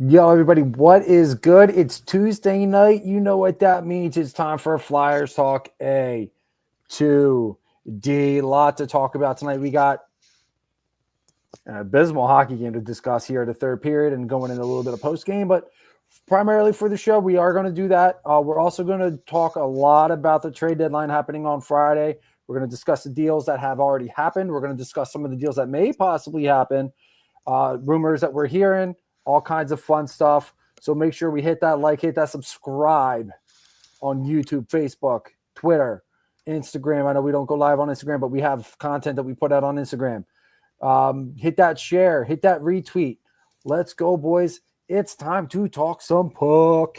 Yo, everybody, what is good? It's Tuesday night. You know what that means. It's time for Flyers Talk A to D. Lot to talk about tonight. We got an abysmal hockey game to discuss here at the third period and going in a little bit of post game, but primarily for the show, we are going to do that. We're also going to talk a lot about the trade deadline happening on Friday. We're going to discuss the deals that have already happened. We're going to discuss some of the deals that may possibly happen, rumors that we're hearing, all kinds of fun stuff. So make sure we hit that like, hit that subscribe on YouTube, Facebook, Twitter, Instagram. I know we don't go live on Instagram, but we have content that we put out on Instagram. Hit that share, hit that retweet. Let's go, boys. It's time to talk some puck.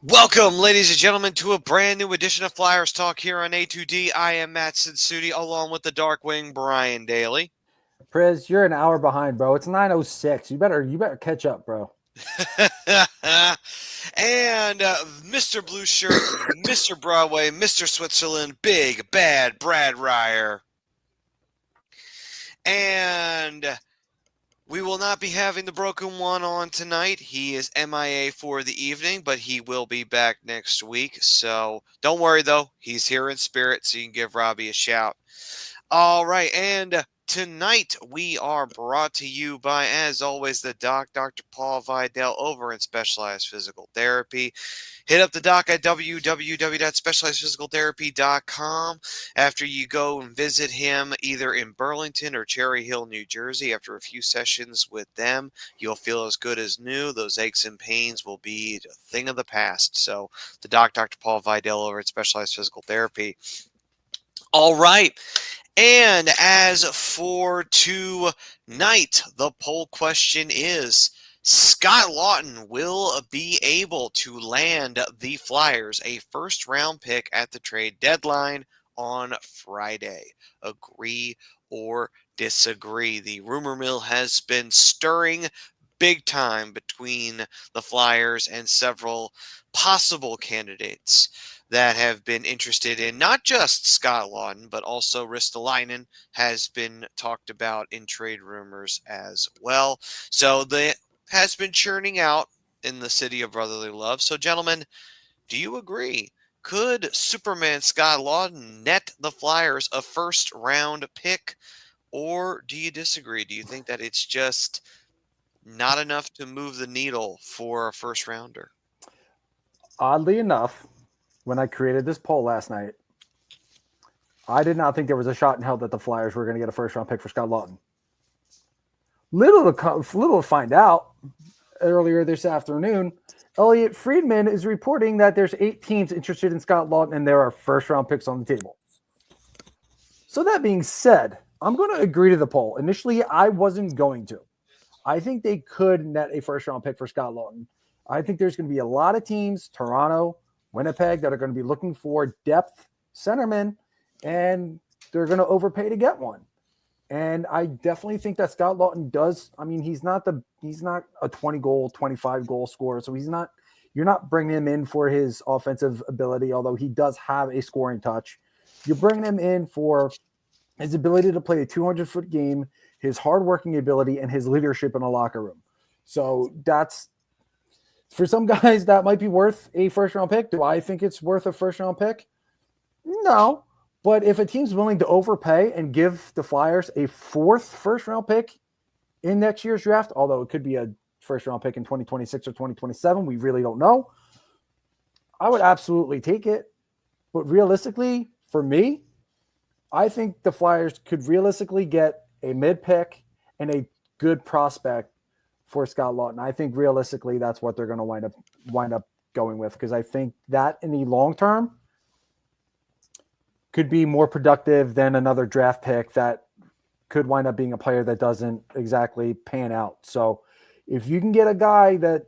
Welcome, ladies and gentlemen, to a brand new edition of Flyers Talk here on A2D. I am Matt Sinsudi, along with the Darkwing, Brian Daly. Priz, you're an hour behind, bro. It's 9:06. You better catch up, bro. And Mr. Blue Shirt, Mr. Broadway, Mr. Switzerland, Big Bad Brad Ryer. And we will not be having the Broken One on tonight. He is MIA for the evening, but he will be back next week. So don't worry, though. He's here in spirit, so you can give Robbie a shout. All right, and tonight we are brought to you by, as always, the doc, Dr. Paul Vidal, over in Specialized Physical Therapy. Hit up the doc at www.specializedphysicaltherapy.com after you go and visit him either in Burlington or Cherry Hill, New Jersey. After a few sessions with them, you'll feel as good as new. Those aches and pains will be a thing of the past. So the doc, Dr. Paul Vidal, over at Specialized Physical Therapy. All right. And as for tonight, the poll question is, Scott Laughton will be able to land the Flyers a first-round pick at the trade deadline on Friday. Agree or disagree? The rumor mill has been stirring big time between the Flyers and several possible candidates that have been interested in not just Scott Laughton, but also Ristolainen has been talked about in trade rumors as well. So that has been churning out in the city of brotherly love. So, gentlemen, do you agree? Could Superman Scott Laughton net the Flyers a first-round pick, or do you disagree? Do you think that it's just not enough to move the needle for a first-rounder? Oddly enough, when I created this poll last night, I did not think there was a shot in hell that the Flyers were going to get a first-round pick for Scott Laughton. Little to find out. Earlier this afternoon, Elliot Friedman is reporting that there's 8 teams interested in Scott Laughton and there are first-round picks on the table. So that being said, I'm going to agree to the poll. Initially, I wasn't going to. I think they could net a first-round pick for Scott Laughton. I think there's going to be a lot of teams, Toronto, Winnipeg, that are going to be looking for depth centermen, and they're going to overpay to get one. And I definitely think that Scott Laughton does. I mean, he's not a 20-goal, 25-goal scorer, so you're not bringing him in for his offensive ability, although he does have a scoring touch. You're bringing him in for his ability to play a 200-foot game, his hardworking ability, and his leadership in a locker room. So that's, for some guys, that might be worth a first-round pick. Do I think it's worth a first-round pick? No. But if a team's willing to overpay and give the Flyers a 4th first-round pick in next year's draft, although it could be a first-round pick in 2026 or 2027, we really don't know, I would absolutely take it. But realistically, for me, I think the Flyers could realistically get a mid-pick and a good prospect for Scott Laughton. I think realistically that's what they're going to wind up going with, because I think that in the long term could be more productive than another draft pick that could wind up being a player that doesn't exactly pan out. So if you can get a guy that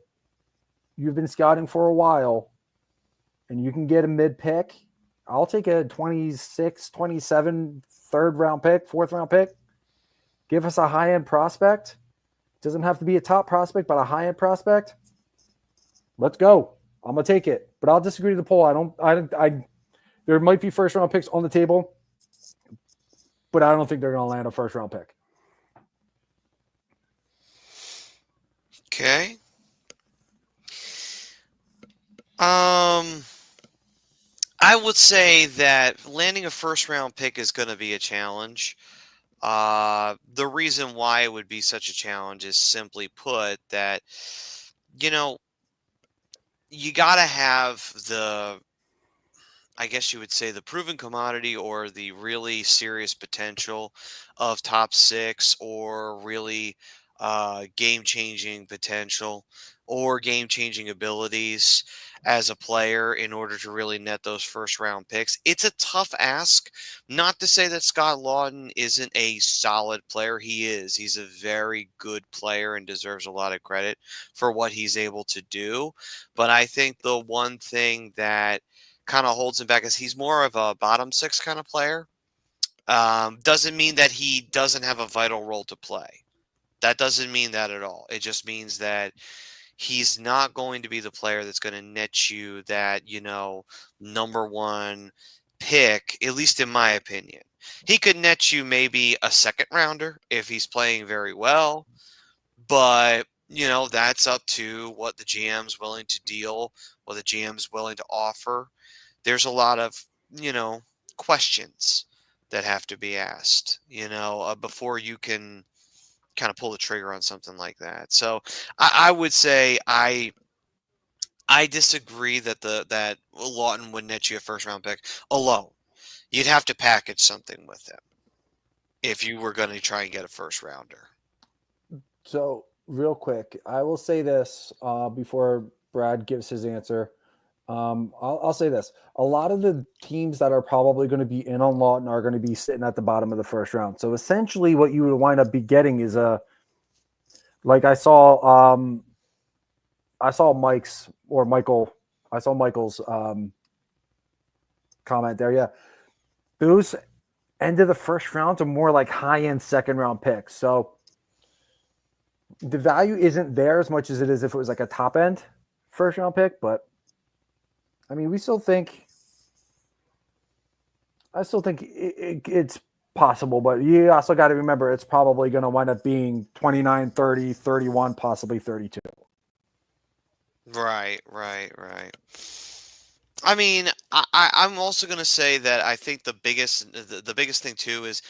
you've been scouting for a while and you can get a mid pick, I'll take a 26, 27 third round pick, fourth round pick. Give us a high end prospect. Doesn't have to be a top prospect, but a high end prospect. Let's go. I'm gonna take it, but I'll disagree with the poll. There might be first round picks on the table, but I don't think they're gonna land a first round pick. Okay. I would say that landing a first round pick is going to be a challenge. The reason why it would be such a challenge is simply put that, you know, you got to have I guess you would say the proven commodity or the really serious potential of top six or really game changing potential or game changing abilities as a player in order to really net those first round picks. It's a tough ask. Not to say that Scott Lawton isn't a solid player. He is. He's a very good player and deserves a lot of credit for what he's able to do. But I think the one thing that kind of holds him back is he's more of a bottom six kind of player. Doesn't mean that he doesn't have a vital role to play. That doesn't mean that at all. It just means that he's not going to be the player that's going to net you that, number one pick, at least in my opinion. He could net you maybe a second rounder if he's playing very well, but that's up to what the GM's willing to deal, what the GM's willing to offer. There's a lot of, questions that have to be asked, before you can kind of pull the trigger on something like that. So I would say I disagree that Lawton would net you a first round pick alone. You'd have to package something with him if you were going to try and get a first rounder. So real quick, I will say this before Brad gives his answer. I'll say this. A lot of the teams that are probably going to be in on Lawton are going to be sitting at the bottom of the first round. So essentially what you would wind up be getting is like I saw Mike's comment there. Yeah. Those end of the first round are more like high-end second round picks. So the value isn't there as much as it is if it was like a top end first round pick, but I mean, I still think it's possible, but you also got to remember it's probably going to wind up being 29, 30, 31, possibly 32. Right. I mean, I'm also going to say that I think the biggest thing too is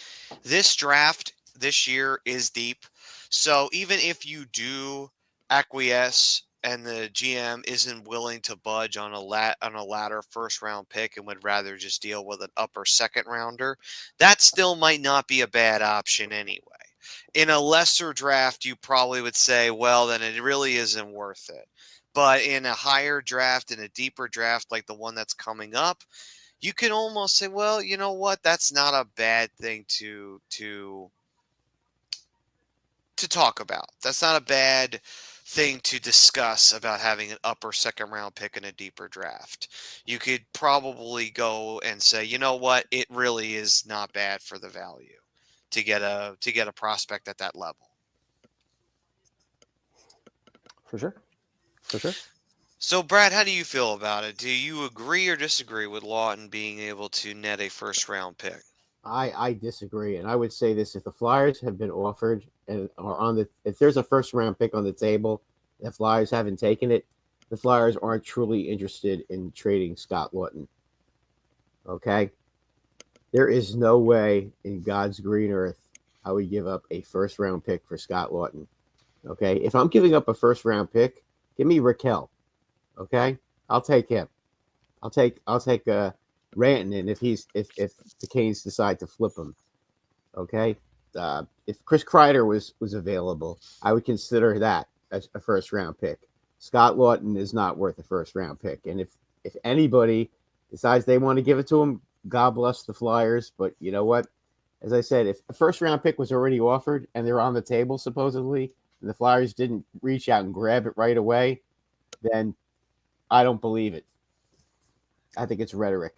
this draft this year is deep. So even if you do acquiesce and the GM isn't willing to budge on a latter first round pick and would rather just deal with an upper second rounder, that still might not be a bad option anyway. In a lesser draft, you probably would say, well, then it really isn't worth it. But in a higher draft, in a deeper draft like the one that's coming up, you can almost say, well, you know what? That's not a bad thing to talk about. That's not a bad thing to discuss about having an upper second round pick in a deeper draft. You could probably go and say, you know what? It really is not bad for the value to get a prospect at that level. For sure. So, Brad, how do you feel about it? Do you agree or disagree with Lawton being able to net a first round pick? I disagree, and I would say this: if the Flyers have been offered and are if there's a first round pick on the table, the Flyers haven't taken it, the Flyers aren't truly interested in trading Scott Lawton. Okay, there is no way in God's green earth I would give up a first round pick for Scott Lawton. Okay, if I'm giving up a first round pick, give me Raquel. Okay, I'll take him. I'll take Rantanen if the Canes decide to flip him. Okay, if Chris Kreider was available, I would consider that as a first round pick. Scott Lawton is not worth a first round pick, and if anybody decides they want to give it to him, God bless the Flyers. But you know what? As I said, if a first round pick was already offered and they're on the table supposedly, and the Flyers didn't reach out and grab it right away, then I don't believe it. I think it's rhetoric.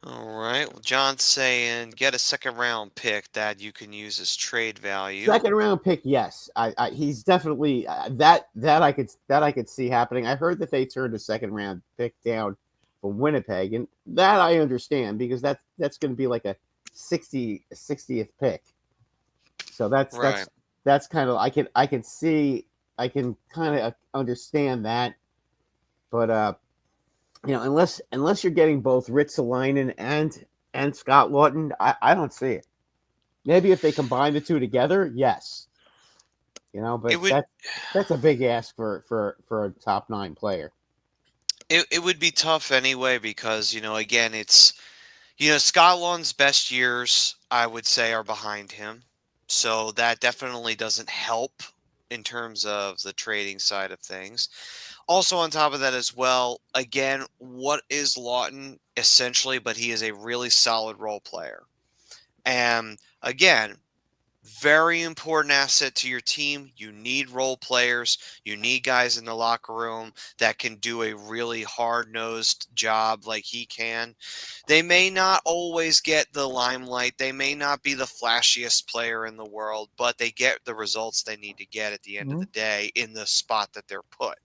All right. Well, John's saying get a second round pick that you can use as trade value. Second round pick, yes. He's definitely that I could see happening. I heard that they turned a second round pick down from Winnipeg, and that I understand because that's going to be like a 60th pick. So Right. that's kind of I can see I can kind of understand that, but unless you're getting both Ritzelainen and Scott Lawton, I don't see it. Maybe if they combine the two together, yes. It But would that's a big ask for a top 9 player. it would be tough anyway because, again, it's Scott Lund's best years, I would say, are behind him. So that definitely doesn't help in terms of the trading side of things. Also, on top of that as well, again, what is Lawton essentially? But he is a really solid role player. And again, very important asset to your team. You need role players. You need guys in the locker room that can do a really hard-nosed job like he can. They may not always get the limelight. They may not be the flashiest player in the world, but they get the results they need to get at the end of the day in the spot that they're put.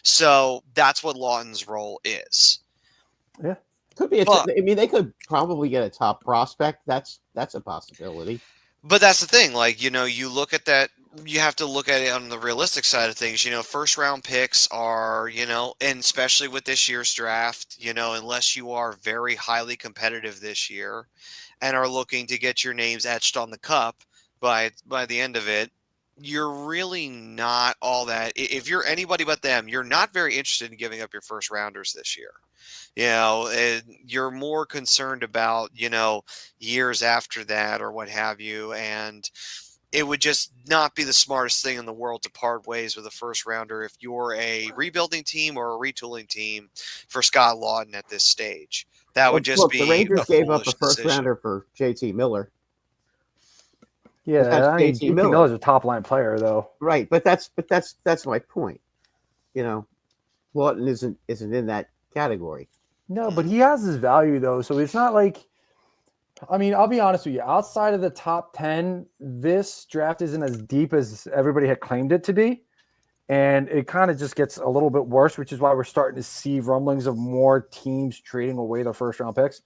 So that's what Lawton's role is. Yeah. Could be they could probably get a top prospect. That's a possibility. But that's the thing, you look at that, you have to look at it on the realistic side of things. First round picks are, and especially with this year's draft, unless you are very highly competitive this year and are looking to get your names etched on the cup by the end of it, you're really not all that. If you're anybody but them, you're not very interested in giving up your first rounders this year. You're more concerned about, years after that or what have you. And it would just not be the smartest thing in the world to part ways with a first rounder if you're a rebuilding team or a retooling team for Scott Lawton at this stage. That would just Look, the be Rangers a gave up a foolish first decision. rounder for JT Miller. Yeah, I mean, JT JT Miller. Miller's a top line player, though. Right, but that's my point. Lawton isn't in that category. No, but he has his value, though. So it's not like, I mean, I'll be honest with you. Outside of the top 10, this draft isn't as deep as everybody had claimed it to be. And it kind of just gets a little bit worse, which is why we're starting to see rumblings of more teams trading away their first round picks.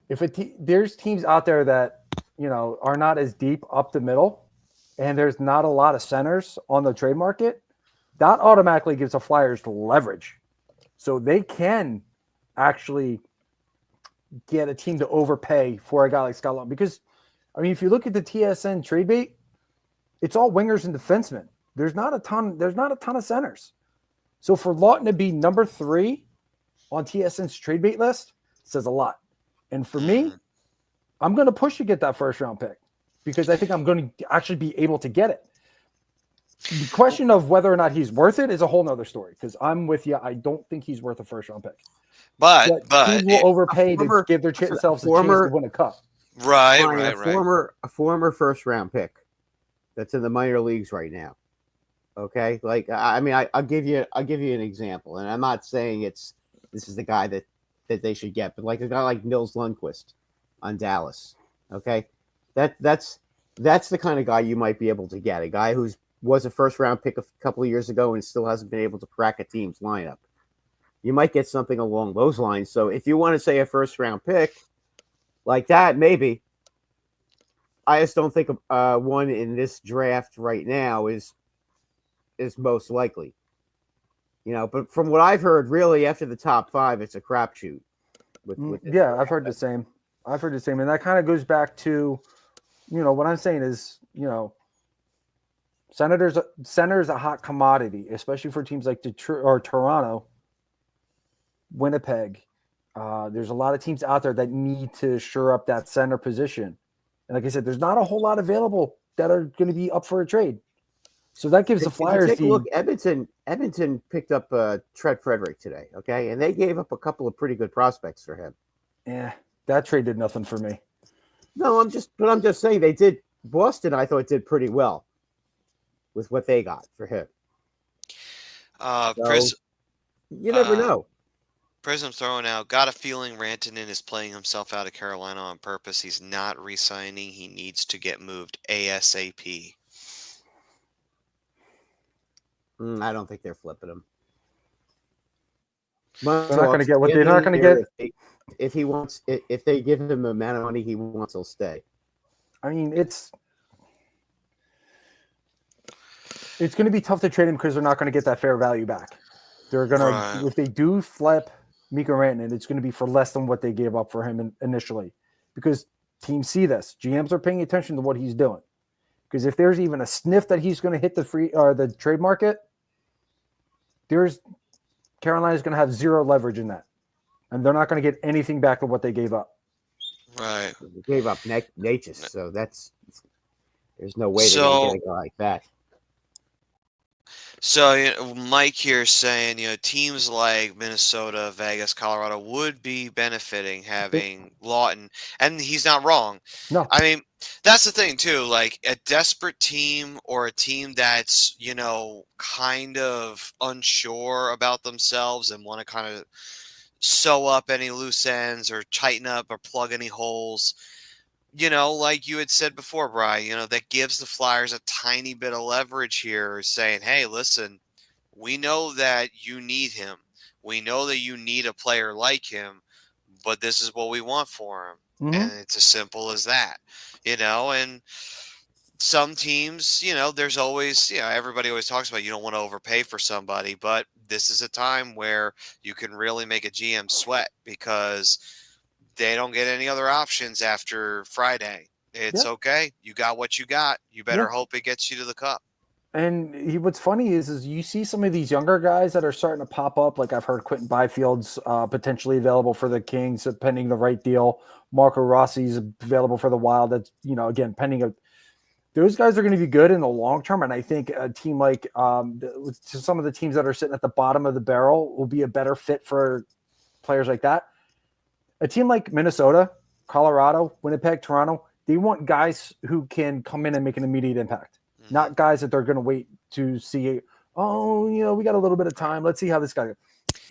If there's teams out there that, are not as deep up the middle and there's not a lot of centers on the trade market, that automatically gives the Flyers leverage. So they can actually get a team to overpay for a guy like Scott Lawton. Because, I mean, if you look at the TSN trade bait, it's all wingers and defensemen. There's not a ton of centers. So for Lawton to be number 3 on TSN's trade bait list says a lot. And for me, I'm going to push to get that first round pick because I think I'm going to actually be able to get it. The question of whether or not he's worth it is a whole nother story because I'm with you. I don't think he's worth a first round pick. But teams will overpay to give themselves a chance to win a cup. Right. A former first round pick that's in the minor leagues right now. Okay, I mean, I'll give you an example, and I'm not saying this is the guy that they should get, but like a guy like Nils Lundqvist on Dallas. Okay, that's the kind of guy you might be able to get, a guy who was a first round pick a couple of years ago and still hasn't been able to crack a team's lineup. You might get something along those lines. So if you want to say a first round pick like that, maybe. I just don't think one in this draft right now is most likely. But from what I've heard, really after the top 5, it's a crapshoot. I've heard the same. And that kind of goes back to, what I'm saying is, center's a hot commodity, especially for teams like Detroit or Toronto, Winnipeg. There's a lot of teams out there that need to shore up that center position. And like I said, there's not a whole lot available that are going to be up for a trade. So that gives the Flyers. Take a look. Edmonton picked up Trent Frederick today, okay, and they gave up a couple of pretty good prospects for him. Yeah, that trade did nothing for me. No, I'm just saying they did. Boston, I thought, did pretty well with what they got for him. You never know. Prism's throwing out. Got a feeling Rantanen is playing himself out of Carolina on purpose. He's not re-signing. He needs to get moved ASAP. I don't think they're flipping him. They're not going to get what they're not going to get. If he wants, if they give him the amount of money he wants, he'll stay. I mean, it's going to be tough to trade him because they're not going to get that fair value back. They're going to, if they do flip Mikko Rantanen, it's going to be for less than what they gave up for him initially, because teams see this. GMs are paying attention to what he's doing. Because if there's even a sniff that he's going to hit the free or the trade market, Carolina's going to have zero leverage in that, and they're not going to get anything back of what they gave up. Right. They gave up Natchez, so there's no way they're going to get a guy like that. So Mike here saying, teams like Minnesota, Vegas, Colorado would be benefiting having Lawton, and he's not wrong. No, I mean, that's the thing too. Like a desperate team or a team that's kind of unsure about themselves and want to kind of sew up any loose ends or tighten up or plug any holes. Like you had said before, Brian, that gives the Flyers a tiny bit of leverage here, saying, hey, listen, we know that you need him. We know that you need a player like him, but this is what we want for him. Mm-hmm. And it's as simple as that, and some teams, there's always, everybody always talks about you don't want to overpay for somebody, but this is a time where you can really make a GM sweat because they don't get any other options after Friday. It's okay. You got what you got. You better hope it gets you to the cup. And what's funny is you see some of these younger guys that are starting to pop up. Like I've heard Quentin Byfield's potentially available for the Kings, pending the right deal. Marco Rossi's available for the Wild. That's, again, pending those guys are going to be good in the long term. And I think a team like some of the teams that are sitting at the bottom of the barrel will be a better fit for players like that. A team like Minnesota, Colorado, Winnipeg, Toronto, they want guys who can come in and make an immediate impact, not guys that they're going to wait to see, we got a little bit of time. Let's see how this guy goes.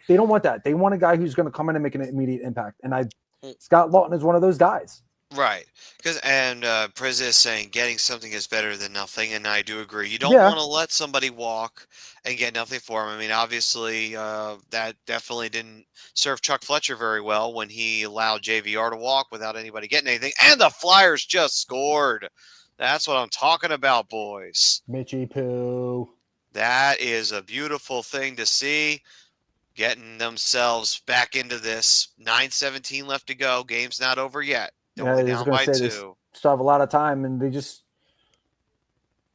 They don't want that. They want a guy who's going to come in and make an immediate impact. And Scott Lawton is one of those guys. Right. Priz is saying getting something is better than nothing, and I do agree. You don't want to let somebody walk and get nothing for him. I mean, obviously, that definitely didn't serve Chuck Fletcher very well when he allowed JVR to walk without anybody getting anything. And the Flyers just scored. That's what I'm talking about, boys. Mitchie Poo. That is a beautiful thing to see. Getting themselves back into this. 9:17 left to go. Game's not over yet. Only down by 2. They still have a lot of time, and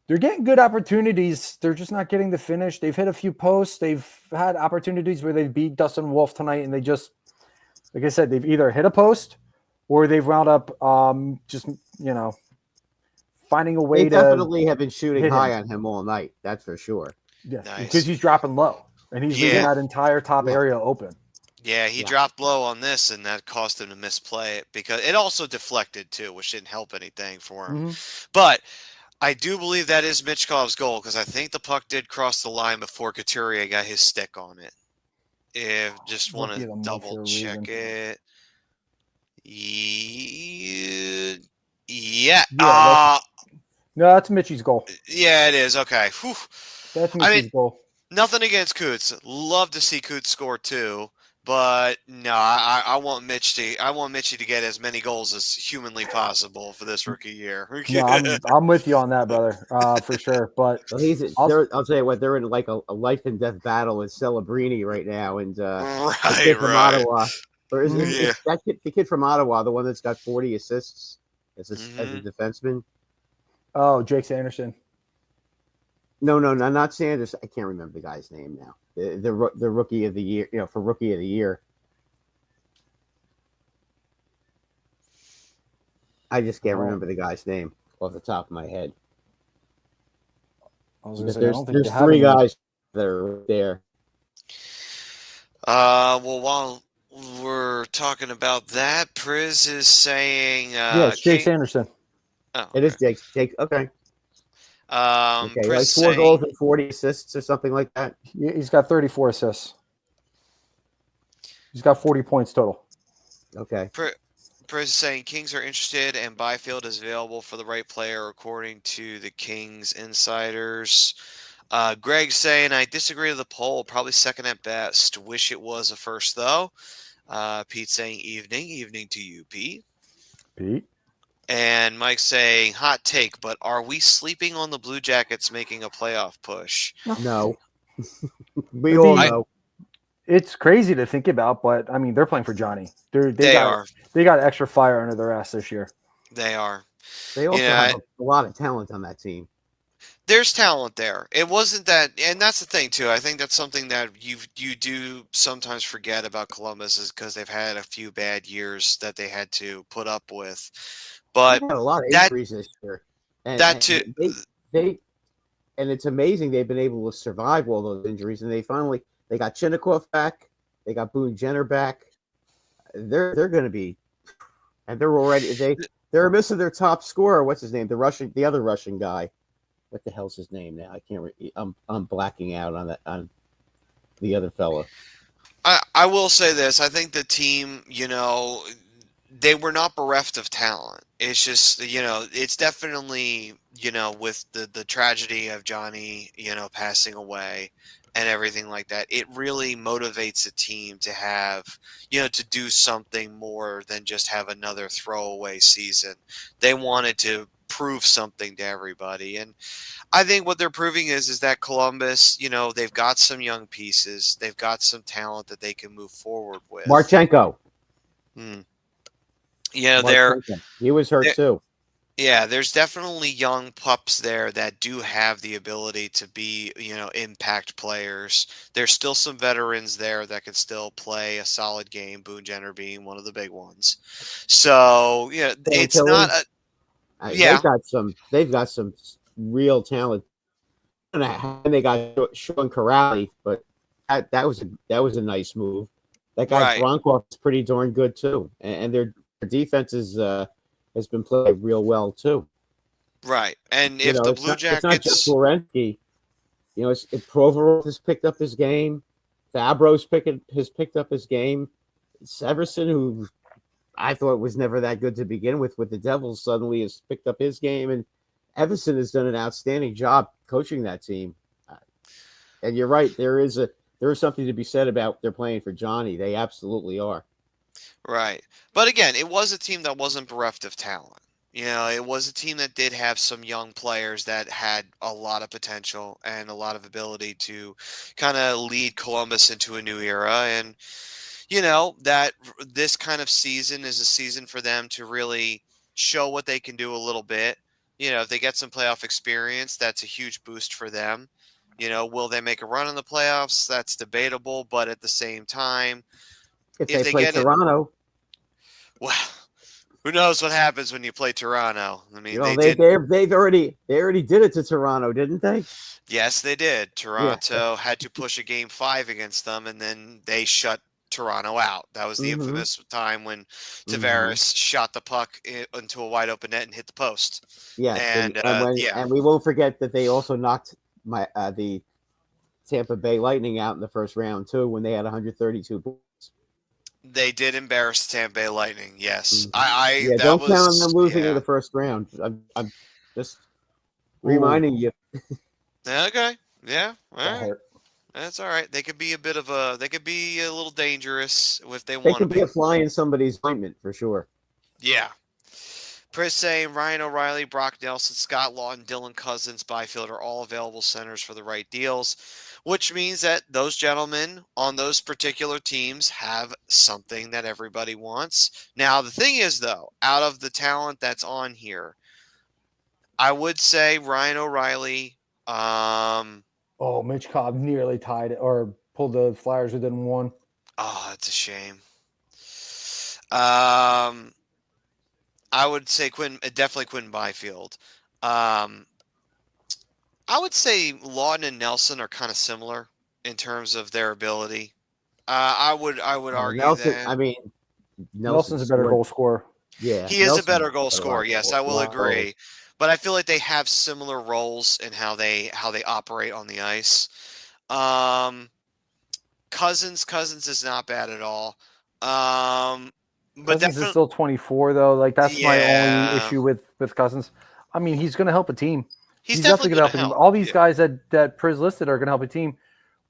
they're getting good opportunities. They're just not getting the finish. They've hit a few posts. They've had opportunities where they beat Dustin Wolf tonight, and they just, like I said, they've either hit a post or they've wound up finding a way they to. They definitely have been shooting high on him all night. That's for sure. Yeah, nice. Because he's dropping low, and he's leaving that entire top area open. Yeah, he dropped low on this, and that cost him to misplay it because it also deflected too, which didn't help anything for him. Mm-hmm. But I do believe that is Michkov's goal because I think the puck did cross the line before Couturier got his stick on it. If just want to double check it. Yeah. No, that's Mitchie's goal. Yeah, it is. Okay. Whew. That's Mitchie's goal. Nothing against Coots. Love to see Coots score too. But no, I want Mitchie to get as many goals as humanly possible for this rookie year. No, I'm with you on that, brother, for sure. But I'll tell you what, they're in like a life and death battle with Celebrini right now, and the kid from Ottawa, or is that the kid from Ottawa, the one that's got 40 assists as a defenseman? Oh, Jake Sanderson. No, not Sanders. I can't remember the guy's name now. The rookie of the year, for rookie of the year. I just can't remember the guy's name off the top of my head. There's 3 guys that are there. Well, while we're talking about that, Priz is saying it's Jake Sanderson. Oh, okay. It is Jake. Okay. Okay, like 4 goals and 40 assists or something like that. Yeah, he's got 34 assists. He's got 40 points total. Okay. Chris is saying Kings are interested and Byfield is available for the right player according to the Kings insiders. Greg's saying I disagree with the poll. Probably second at best. Wish it was a first though. Pete saying evening to you, Pete. Pete. And Mike saying hot take, but are we sleeping on the Blue Jackets making a playoff push? No. We all know. It's crazy to think about, but I mean, they're playing for Johnny. They got extra fire under their ass this year. They are. They also have a lot of talent on that team. There's talent there. It wasn't that, and that's the thing too. I think that's something that you do sometimes forget about Columbus is because they've had a few bad years that they had to put up with. But they had a lot of injuries this year, and it's amazing they've been able to survive all those injuries, and they got Chinnikov back, they got Boone Jenner back. They're going to be, and they're missing their top scorer. What's his name? The other Russian guy. What the hell's his name now? I can't. I'm blacking out on the other fella. I will say this. I think the team, they were not bereft of talent. It's just, it's definitely, with the tragedy of Johnny, passing away and everything like that, it really motivates a team to have, to do something more than just have another throwaway season. They wanted to prove something to everybody. And I think what they're proving is that Columbus, they've got some young pieces. They've got some talent that they can move forward with. Marchenko. He was hurt too. Yeah, there's definitely young pups there that do have the ability to be, impact players. There's still some veterans there that can still play a solid game, Boone Jenner being one of the big ones. So, it's not a They've got some real talent. And they got Sean Corrali, but that was a nice move. That guy Bronkov is pretty darn good too, and their defense has been played real well too. Right, and if the Blue Jackets, it's not just Werenski. Provorov has picked up his game. Fabro's has picked up his game. Severson, who I thought was never that good to begin with the Devils, suddenly has picked up his game, and Everson has done an outstanding job coaching that team. And you're right, there is something to be said about they're playing for Johnny. They absolutely are. Right. But again, it was a team that wasn't bereft of talent. It was a team that did have some young players that had a lot of potential and a lot of ability to kind of lead Columbus into a new era. And, that this kind of season is a season for them to really show what they can do a little bit. If they get some playoff experience, that's a huge boost for them. Will they make a run in the playoffs? That's debatable. But at the same time, if they play Toronto, well, who knows what happens when you play Toronto? I mean, they already did it to Toronto, didn't they? Yes, they did. Toronto had to push a game 5 against them, and then they shut Toronto out. That was the infamous time when Tavares shot the puck into a wide open net and hit the post. Yeah, and we won't forget that they also knocked the Tampa Bay Lightning out in the first round too when they had 132 points. They did embarrass the Tampa Bay Lightning. Yes, don't count on them losing in the first round. I'm just reminding you. Okay. Yeah. All right. That's all right. They could be a little dangerous if they want to be. They could be a fly in somebody's ointment for sure. Yeah. Chris saying Ryan O'Reilly, Brock Nelson, Scott Lawton, Dylan Cousins, Byfield are all available centers for the right deals, which means that those gentlemen on those particular teams have something that everybody wants. Now, the thing is, though, out of the talent that's on here, I would say Ryan O'Reilly. Mitch Cobb nearly tied it or pulled the Flyers within one. Oh, that's a shame. I would say definitely Quinn Byfield. I would say Lawton and Nelson are kind of similar in terms of their ability. I would argue Nelson, that. I mean, Nelson's a better goal scorer. Yeah, he is a better goal scorer. Yes, I will agree. But I feel like they have similar roles in how they operate on the ice. Cousins is not bad at all. But Cousins is definitely, still 24 though. Like that's my only yeah, issue with Cousins. I mean, he's going to help a team. he's He's definitely definitely going to going help to a team. help. All these Yeah, guys that Priz listed are going to help a team.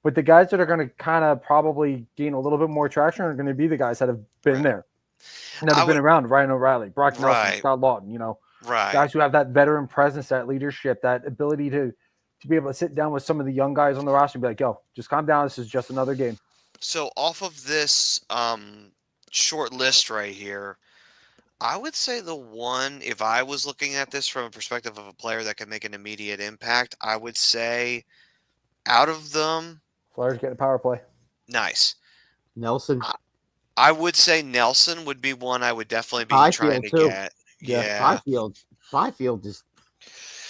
But the guys that are going to kind of probably gain a little bit more traction are going to be the guys that have been right. there, that I have been would, around. Ryan O'Reilly, Brock Nelson, right, Scott Lawton. You know, right. guys who have that veteran presence, that leadership, that ability to be able to sit down with some of the young guys on the roster and be like, "Yo, just calm down. This is just another game." So off of this short list right here, I would say the one, if I was looking at this from a perspective of a player that can make an immediate impact, I would say out of them, Flyers getting a power play. nice. Nelson, I, I would say Nelson would be one I would definitely be trying Byfield to too. get. Yeah. Yeah. Byfield is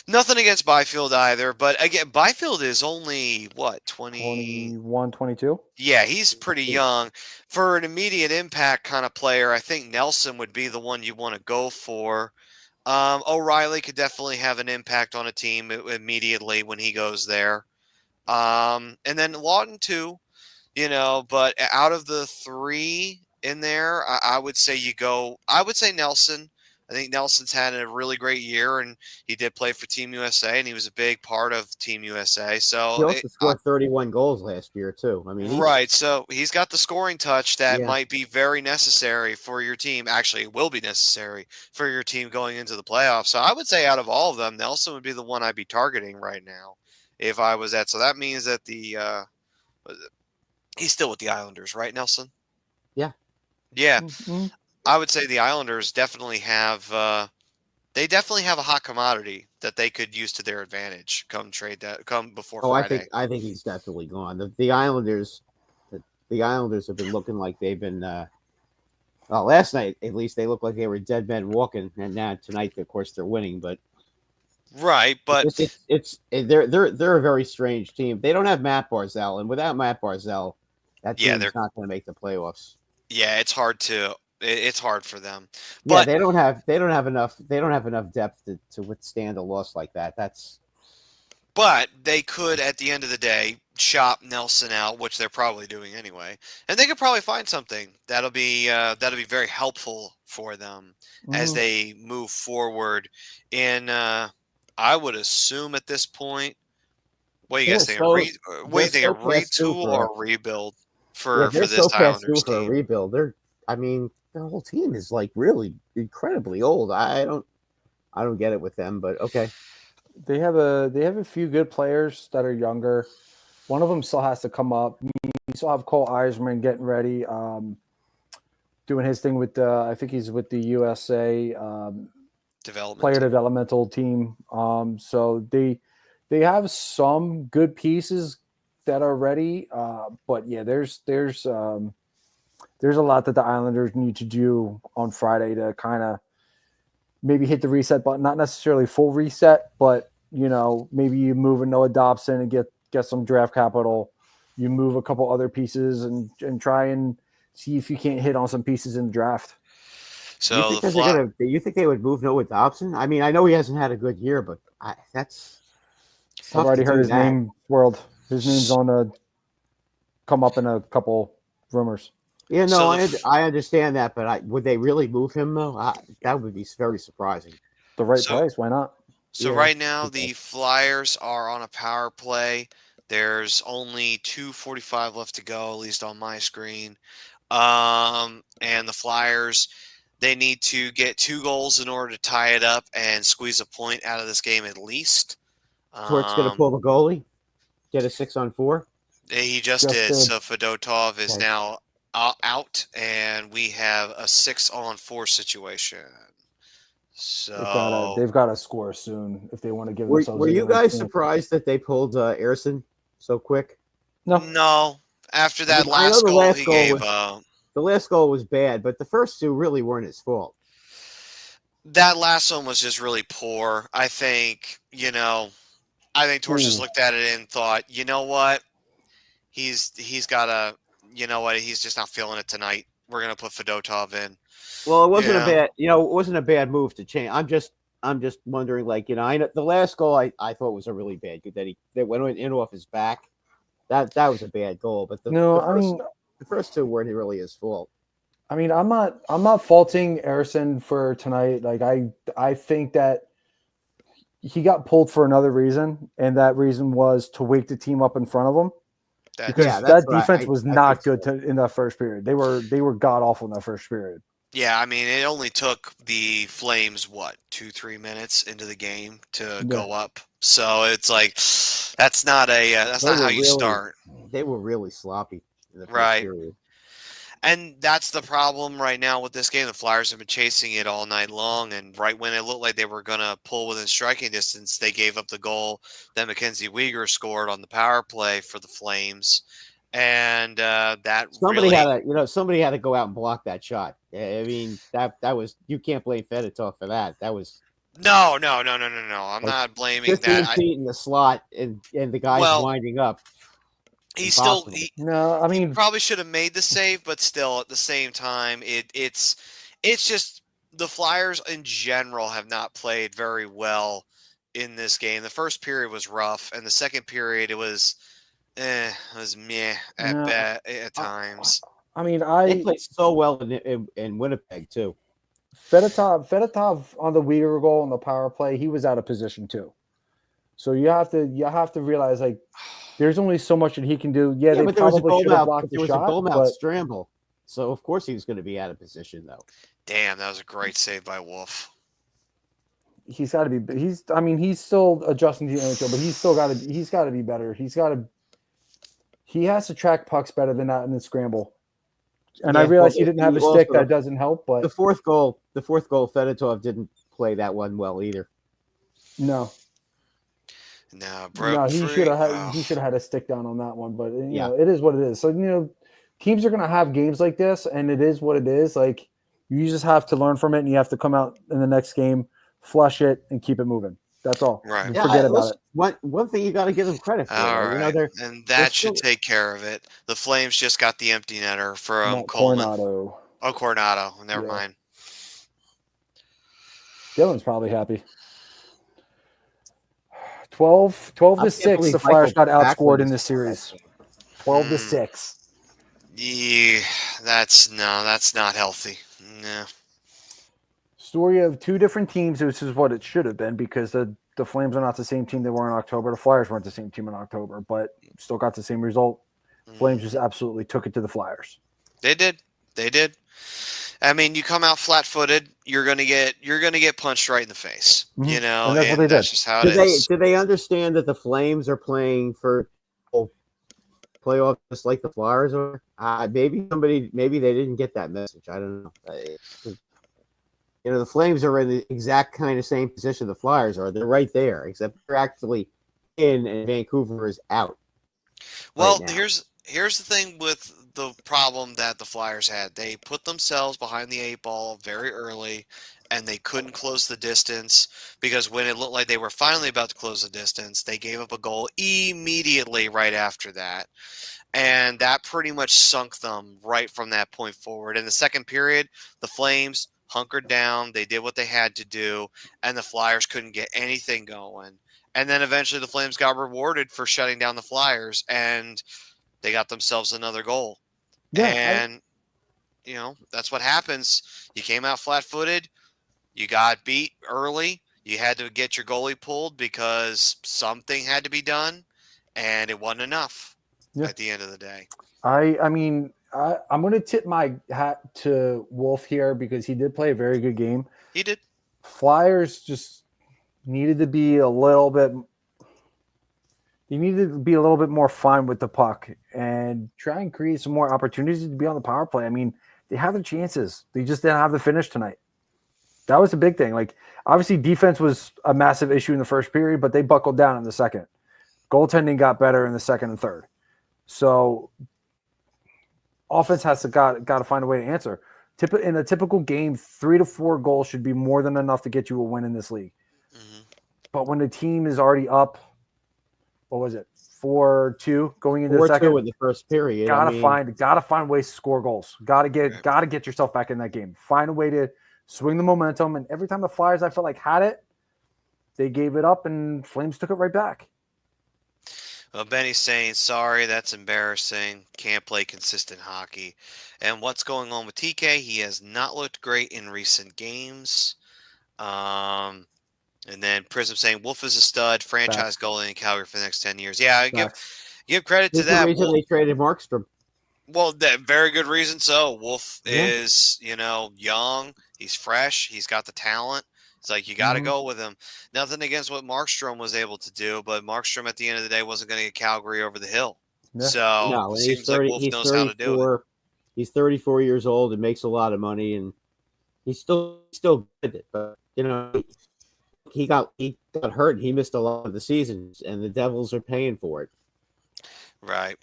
Nothing against Byfield either, but again, Byfield is only what, 20? 21, 22. Yeah, he's pretty young. For an immediate impact kind of player, I think Nelson would be the one you want to go for. O'Reilly could definitely have an impact on a team immediately when he goes there. And then Lawton too, but out of the three in there, I would say I would say Nelson. I think Nelson's had a really great year, and he did play for Team USA, and he was a big part of Team USA. he So, also scored 31 goals last year too. I mean, he's right. So he's got the scoring touch that yeah. might be very necessary for your team. Actually, it will be necessary for your team going into the playoffs. So I would say out of all of them, Nelson would be the one I'd be targeting right now if I was at. So that means that he's still with the Islanders, right, Nelson? Yeah. Yeah. Mm-hmm. I would say the Islanders definitely have they definitely have a hot commodity that they could use to their advantage come before Oh, Friday. I think he's definitely gone. The Islanders, the Islanders have been looking like they've been. Well, last night at least they looked like they were dead men walking, and now tonight, of course, they're winning. But Right, but they're a very strange team. They don't have Matt Barzal, and without Matt Barzal, that yeah, team is not going to make the playoffs. yeah, it's hard for them. Yeah, But they don't have enough depth to withstand a loss like that. But they could, at the end of the day, shop Nelson out, which they're probably doing anyway, and they could probably find something that'll be very helpful for them as Mm-hmm. they move forward. In I would assume at this point, what do you guys They're think? so What do you think? A they're so past due retool for or a rebuild yeah, for they're this so past due Islanders for a team? rebuild. I mean, the whole team is like really incredibly old. I don't get it with them, but okay. They have a few good players that are younger. One of them still has to come up. You still have Cole Eisman getting ready, doing his thing with I think he's with the USA player Development. developmental team. So they have some good pieces that are ready. But yeah, there's a lot that the Islanders need to do on Friday to kind of maybe hit the reset button, not necessarily full reset, but maybe you move a Noah Dobson and get some draft capital. You move a couple other pieces and try and see if you can't hit on some pieces in the draft. You So think the that you think they would move Noah Dobson? I mean, I know he hasn't had a good year, but that's I've tough already to heard do his that. name swirled. His name's on a come up in a couple rumors. Yeah, no, so I understand that, but would they really move him though? That would be very surprising. The right so price, why not? So Yeah, right now the Flyers are on a power play. There's only 2:45 left to go, at least on my screen. And the Flyers, they need to get 2 goals in order to tie it up and squeeze a point out of this game at least. Tort's going to pull the goalie, get a 6-on-4. He just Just did. did. So Fedotov is Okay. now out, and we have a 6-on-4 situation. So They've got to score soon if they want to give Were themselves you even a guys chance. surprised that they pulled Airson so quick? no, after that I know last the goal last he goal gave was up. the last goal was bad, but the first two really weren't his fault. That last one was just really poor. I think Torch just Ooh. looked at it and thought, you know what? He's got a, he's just not feeling it tonight. We're gonna put Fedotov in. Well, it wasn't Yeah. it wasn't a bad move to change. I'm just wondering, I know the last goal I thought was a really bad that went in off his back. That was a bad goal. But the first two weren't really his fault. I mean, I'm not faulting Erison for tonight. Like I think that he got pulled for another reason, and that reason was to wake the team up in front of him. Because that defense was not good in that first period. They were god awful in that first period. Yeah, I mean, it only took the Flames 2-3 minutes into the game to go up. So it's like that's not how you start. They were really sloppy in the first period. And that's the problem right now with this game. The Flyers have been chasing it all night long, and right when it looked like they were going to pull within striking distance, they gave up the goal that Mackenzie Weegar scored on the power play for the Flames. And somebody had to go out and block that shot. I mean, that was, you can't blame Fedotov for that. That was no. I'm not blaming 15 that. feet in the slot, and the guy's winding up. He probably should have made the save, but still, at the same time, it's just the Flyers in general have not played very well in this game. The first period was rough, and the second period it was meh at times. I mean, they played so well in Winnipeg too. Fedotov on the Weegar goal on the power play, he was out of position too. So you have to realize, like, there's only so much that he can do. Yeah, they probably should have blocked the shot. There was a goal mouth scramble, so of course he was going to be out of position though. Damn, that was a great save by Wolf. He's got to be. He's still adjusting to the NHL, but he's got to be better. He has to track pucks better than that in the scramble. And I realize he didn't have a stick. That doesn't help. But the fourth goal, Fedotov didn't play that one well either. No. No, he should have had a stick down on that one. But you know, it is what it is. So teams are going to have games like this, and it is what it is. Like, you just have to learn from it, and you have to come out in the next game, flush it, and keep it moving. That's all. Right. Forget about it. One thing you got to give them credit for. All right. And that should take care of it. The Flames just got the empty netter from Coleman. Coronado. Oh, Coronado. Never mind. Dylan's probably happy. 12-6. The Flyers got outscored in this series. 12-6. Yeah, that's not healthy. No. Story of two different teams. This is what it should have been, because the Flames are not the same team they were in October. The Flyers weren't the same team in October, but still got the same result. Flames just absolutely took it to the Flyers. They did. I mean, you come out flat-footed, you're gonna get punched right in the face. Mm-hmm. You know, and that's just how it is. Do they understand that the Flames are playing for playoffs just like the Flyers are? Maybe they didn't get that message. I don't know. The Flames are in the exact kind of same position the Flyers are. They're right there, except they're actually in, and Vancouver is out. Well, here's the thing with the problem that the Flyers had. They put themselves behind the 8 ball very early, and they couldn't close the distance, because when it looked like they were finally about to close the distance, they gave up a goal immediately right after that. And that pretty much sunk them right from that point forward. In the second period, the Flames hunkered down. They did what they had to do, and the Flyers couldn't get anything going. And then eventually the Flames got rewarded for shutting down the Flyers, and they got themselves another goal. Yeah, and, that's what happens. You came out flat-footed. You got beat early. You had to get your goalie pulled because something had to be done, and it wasn't enough at the end of the day. I'm going to tip my hat to Wolf here, because he did play a very good game. He did. Flyers just needed to be a little bit more fine with the puck and try and create some more opportunities to be on the power play. I mean, they have the chances. They just didn't have the finish tonight. That was the big thing. Like, obviously defense was a massive issue in the first period, but they buckled down in the second. Goaltending got better in the second and third. So offense has to got to find a way to answer. In a typical game, 3 to 4 goals should be more than enough to get you a win in this league. Mm-hmm. But when the team is already up, what was it, 4-2 going into the second? 4-2 in the first period. Gotta find ways to score goals. Gotta get yourself back in that game. Find a way to swing the momentum. And every time the Flyers, I felt like, had it, they gave it up, and Flames took it right back. Benny's saying, sorry, that's embarrassing. Can't play consistent hockey. And what's going on with TK? He has not looked great in recent games. And then Prism saying, Wolf is a stud, franchise Facts. goalie in Calgary for the next 10 years. Yeah, I Facts. give credit to There's the that. reason they traded Markstrom. Well, that very good reason. So Wolf Yeah. is, young. He's fresh. He's got the talent. It's like you got to Mhm. go with him. Nothing against what Markstrom was able to do, but Markstrom at the end of the day wasn't going to get Calgary over the hill. Yeah. So No, it and he's seems like 30. Wolf He's knows how to do it. 34. He's 34 years old and makes a lot of money, and he's still good at it. But he got hurt. And he missed a lot of the seasons, and the Devils are paying for it. Right.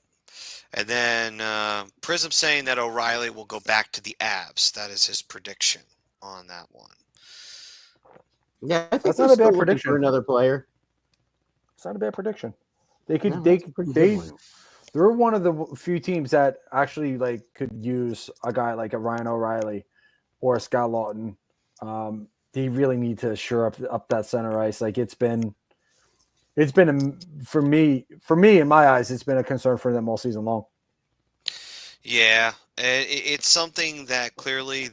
And then Prism saying that O'Reilly will go back to the Avs. That is his prediction on that one. Yeah, I think That's they're not a still bad looking prediction. for another player. It's not a bad prediction. They could. No, they that's a pretty they. good one. They're one of the few teams that actually could use a guy like a Ryan O'Reilly or a Scott Lawton. They really need to shore up that center ice. It's been for me in my eyes, it's been a concern for them all season long. Yeah, it's something that clearly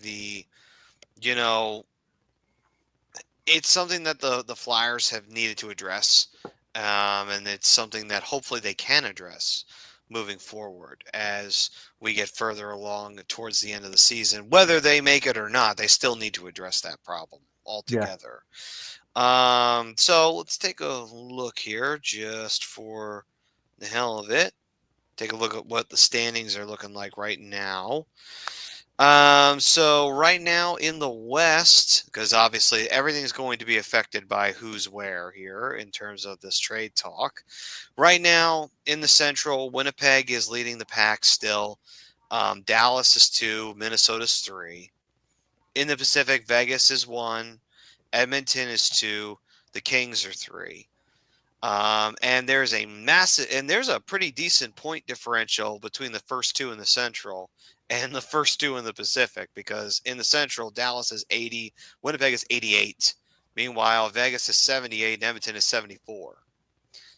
it's something that the Flyers have needed to address, and it's something that hopefully they can address moving forward as we get further along towards the end of the season. Whether they make it or not, they still need to address that problem altogether. So let's take a look here just for the hell of it. Take a look at what the standings are looking like right now. So right now in the West, because obviously everything's going to be affected by who's where here in terms of this trade talk. Right now in the Central, Winnipeg is leading the pack still. Dallas is 2, Minnesota's 3. In the Pacific, Vegas is 1, Edmonton is 2, the Kings are 3. And there's a pretty decent point differential between the first two in the Central and the first two in the Pacific, because in the Central, Dallas is 80, Winnipeg is 88. Meanwhile, Vegas is 78 and Edmonton is 74.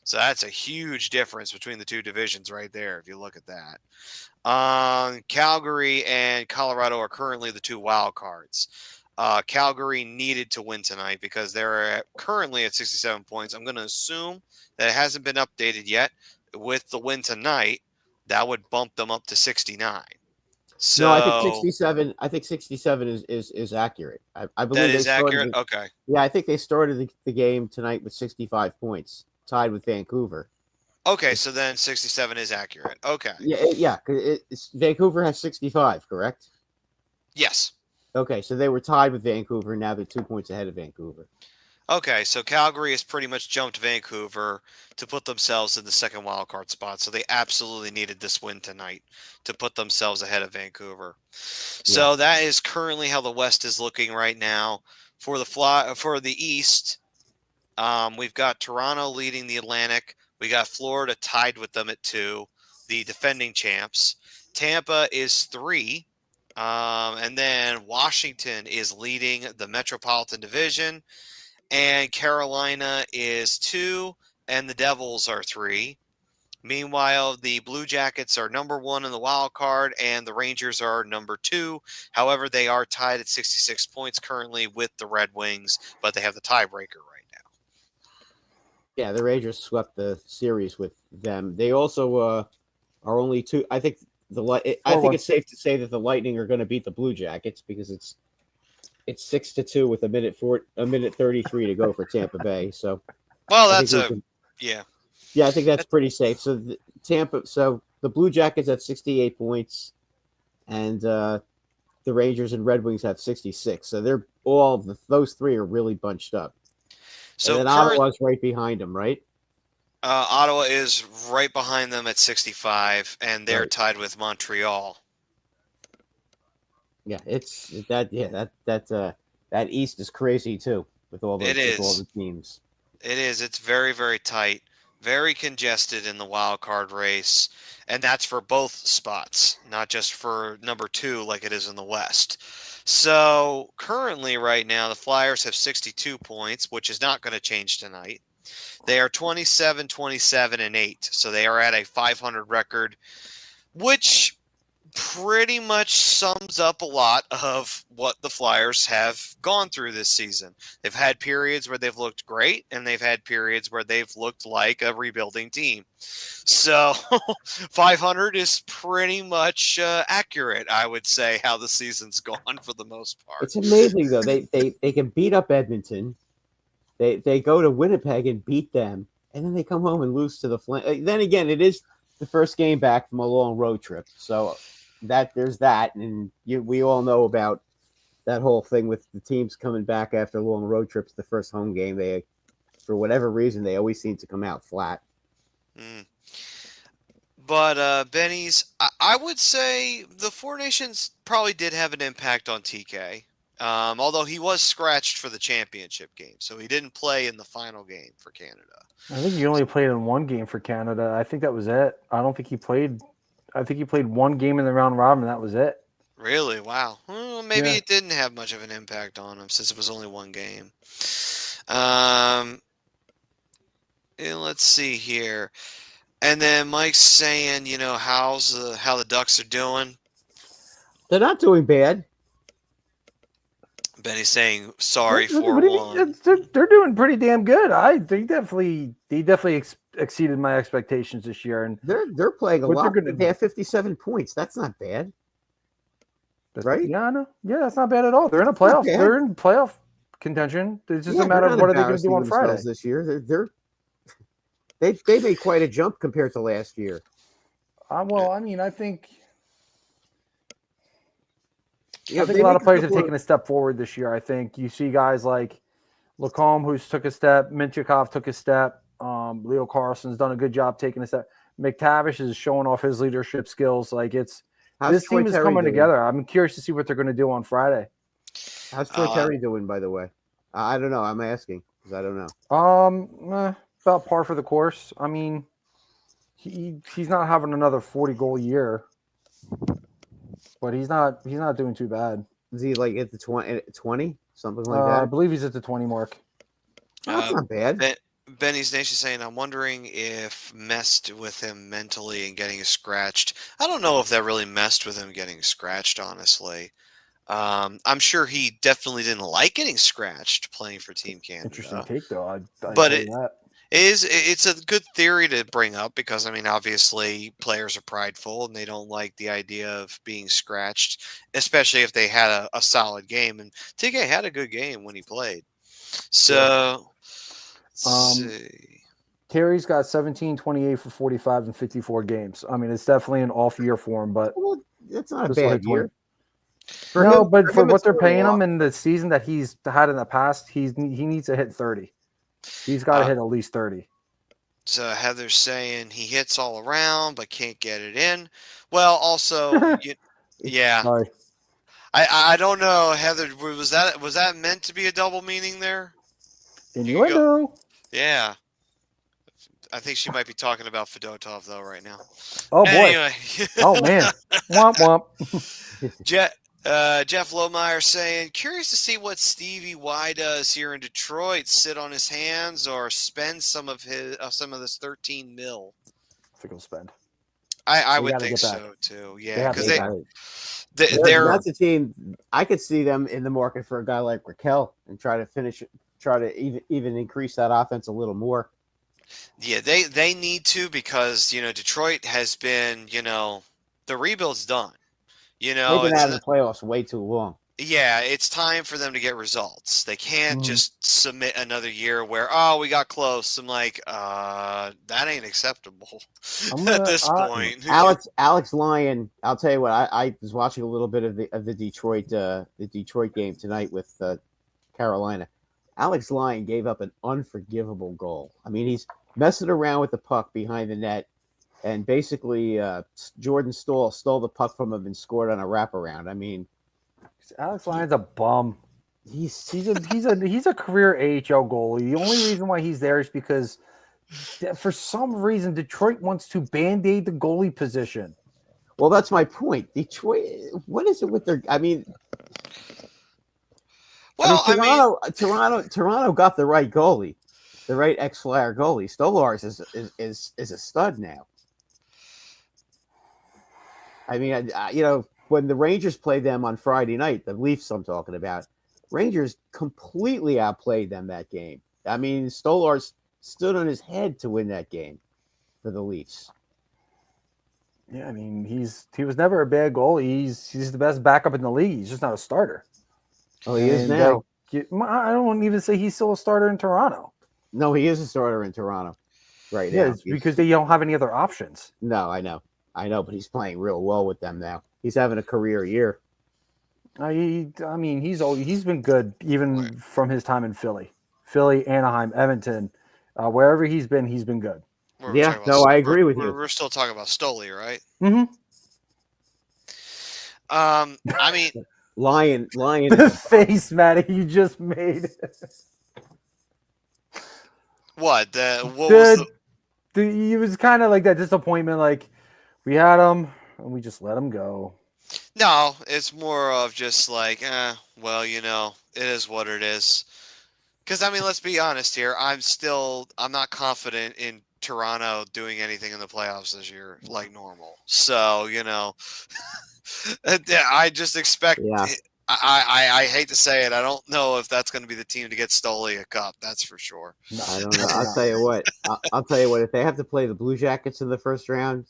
So that's a huge difference between the two divisions right there, if you look at that. Calgary and Colorado are currently the two wild cards. Calgary needed to win tonight because they're currently at 67 points. I'm going to assume that it hasn't been updated yet. With the win tonight, that would bump them up to 69. So No, I think 67. I think 67 is accurate. I believe that is accurate. Okay. Yeah, I think they started the game tonight with 65 points, tied with Vancouver. Okay, so then 67 is accurate. Okay. Yeah. Vancouver has 65, correct? Yes. Okay, so they were tied with Vancouver. Now they're 2 points ahead of Vancouver. Okay, so Calgary has pretty much jumped Vancouver to put themselves in the second wildcard spot. So they absolutely needed this win tonight to put themselves ahead of Vancouver. So that is currently how the West is looking right now. For the East, we've got Toronto leading the Atlantic. We got Florida tied with them at 2, the defending champs. Tampa is 3. And then Washington is leading the Metropolitan Division. And Carolina is 2, and the Devils are 3. Meanwhile, the Blue Jackets are number 1 in the wild card, and the Rangers are number 2. However, they are tied at 66 points currently with the Red Wings, but they have the tiebreaker right now. Yeah, the Rangers swept the series with them. They also are only 2. I think it's safe to say that the Lightning are going to beat the Blue Jackets because it's 6-2 with a minute 33 to go for Tampa Bay. So, well, I think that's pretty safe. So the Blue Jackets have 68 points, and the Rangers and Red Wings have 66. So they're those three are really bunched up. So and then Ottawa's right behind them, right? Ottawa is right behind them at 65, and they're tied with Montreal. Yeah, it's that. Yeah, that East is crazy too with all the teams. It is. It's very, very tight, very congested in the wild card race, and that's for both spots, not just for number 2 like it is in the West. So currently, right now, the Flyers have 62 points, which is not going to change tonight. They are 27, 27, and 8. So they are at a 500 record, which pretty much sums up a lot of what the Flyers have gone through this season. They've had periods where they've looked great, and they've had periods where they've looked like a rebuilding team. So 500 is pretty much accurate, I would say, how the season's gone for the most part. It's amazing though. They can beat up Edmonton. They go to Winnipeg and beat them, and then they come home and lose to the Flames. Then again, it is the first game back from a long road trip, so there's that, and we all know about that whole thing with the teams coming back after long road trips. The first home game, they, for whatever reason, they always seem to come out flat. But Benny's, I would say the Four Nations probably did have an impact on TK. Although he was scratched for the championship game, so he didn't play in the final game for Canada. I think he only played in one game for Canada. I think that was it. I don't think he played. I think he played one game in the round robin, and that was it. Really? Wow. Well, maybe it didn't have much of an impact on him since it was only one game. And let's see here. And then Mike's saying, how the Ducks are doing. They're not doing bad. Benny's saying sorry for what do you mean? They're doing pretty damn good. They definitely exceeded my expectations this year, and they're playing a lot. They have 57 points. That's not bad, right? Yeah, I know. Yeah, that's not bad at all. They're in a playoff. They're in playoff contention. It's just a matter of what are they going to do on Friday this year. They made quite a jump compared to last year. Well, I mean, I think a lot of players have taken a step forward this year. I think you see guys like Lacombe, who's took a step. Mintyukov took a step. Leo Carlson's done a good job taking a step. McTavish is showing off his leadership skills. Like this team is coming together. I'm curious to see what they're going to do on Friday. How's Troy Terry doing, by the way? I don't know. I'm asking because I don't know. About par for the course. I mean, he's not having another 40-goal year. But he's not doing too bad. Is he like at the 20, something like that? I believe he's at the 20 mark. That's not bad. Benny's Nation saying, I'm wondering if messed with him mentally and getting scratched. I don't know if that really messed with him getting scratched, honestly. I'm sure he definitely didn't like getting scratched playing for Team Canada. Interesting take, though. It's a good theory to bring up because, I mean, obviously players are prideful and they don't like the idea of being scratched, especially if they had a solid game. And TK had a good game when he played. So, let's see. Terry's got 17, 28 for 45 and 54 games. I mean, it's definitely an off year for him, but it's not a bad year. But for what they're paying him in the season that he's had in the past, he needs to hit 30. He's got to hit at least 30. So Heather's saying he hits all around but can't get it in. Well, also, yeah. Sorry. I don't know, Heather. Was that meant to be a double meaning there? Innuendo. Yeah. I think she might be talking about Fedotov though right now. Oh boy. Anyway. Oh man. Womp womp. Jeff Lohmeyer saying, curious to see what Stevie Y does here in Detroit. Sit on his hands or spend some of this $13 million. I think he'll spend. I would think so too. Yeah, because that's a team. I could see them in the market for a guy like Raquel and try to even increase that offense a little more. Yeah, they need to because Detroit has been the rebuild's done. They've been out of the playoffs way too long. Yeah, it's time for them to get results. They can't just submit another year where, we got close. I'm like, that ain't acceptable at this point. Alex Lyon, I'll tell you what, I was watching a little bit of the Detroit game tonight with Carolina. Alex Lyon gave up an unforgivable goal. I mean, he's messing around with the puck behind the net. And basically, Jordan stole the puck from him and scored on a wraparound. I mean, Alex Lyon's a bum. He's a career AHL goalie. The only reason why he's there is because, for some reason, Detroit wants to band-aid the goalie position. Well, that's my point. Detroit, what is it with their? I mean, Toronto got the right goalie. the right ex-Flyer goalie. Stolarz is a stud now. I mean, when the Rangers played them on Friday night, the Leafs I'm talking about, Rangers completely outplayed them that game. I mean, Stolarz stood on his head to win that game for the Leafs. Yeah, I mean, he was never a bad goalie. He's the best backup in the league. He's just not a starter. Oh, he is now. I don't even say he's still a starter in Toronto. No, he is a starter in Toronto right now. Yeah, it's because they don't have any other options. No, I know, but he's playing real well with them now. He's having a career year. I mean, he's been good even from his time in Philly, Anaheim, Edmonton, wherever he's been good. I agree with you. We're still talking about Stoli, right? Mm-hmm. I mean, Lion. The face, Matty, you just made. What? It was kind of like that disappointment. Like we had him and we just let him go. No, it's more of just like, well, it is what it is. Because, I mean, let's be honest here. I'm not confident in Toronto doing anything in the playoffs this year like normal. So, I just expect. Yeah. I hate to say it. I don't know if that's going to be the team to get Stoli a cup. That's for sure. No, I don't know. I'll tell you what. I'll tell you what. If they have to play the Blue Jackets in the first round,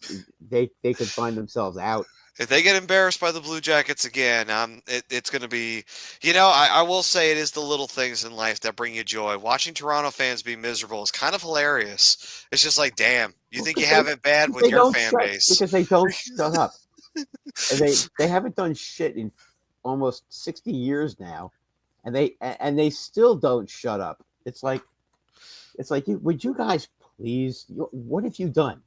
they could find themselves out. If they get embarrassed by the Blue Jackets again, it's going to be, I will say it is the little things in life that bring you joy. Watching Toronto fans be miserable is kind of hilarious. It's just like, damn, you think you have it bad with your fan base. Because they don't shut up. They haven't done shit in almost 60 years now, and they still don't shut up. It's like, would you guys please? What have you done?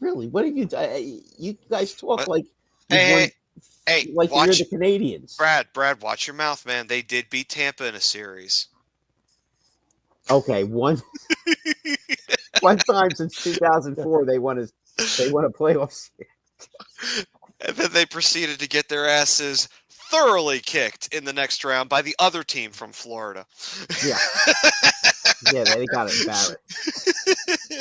Really, what have you done? You guys talk like hey, like you're the Canadians. Brad, watch your mouth, man. They did beat Tampa in a series. Okay, one time since 2004 they won a playoff series. And then they proceeded to get their asses thoroughly kicked in the next round by the other team from Florida. Yeah. Yeah, they got embarrassed.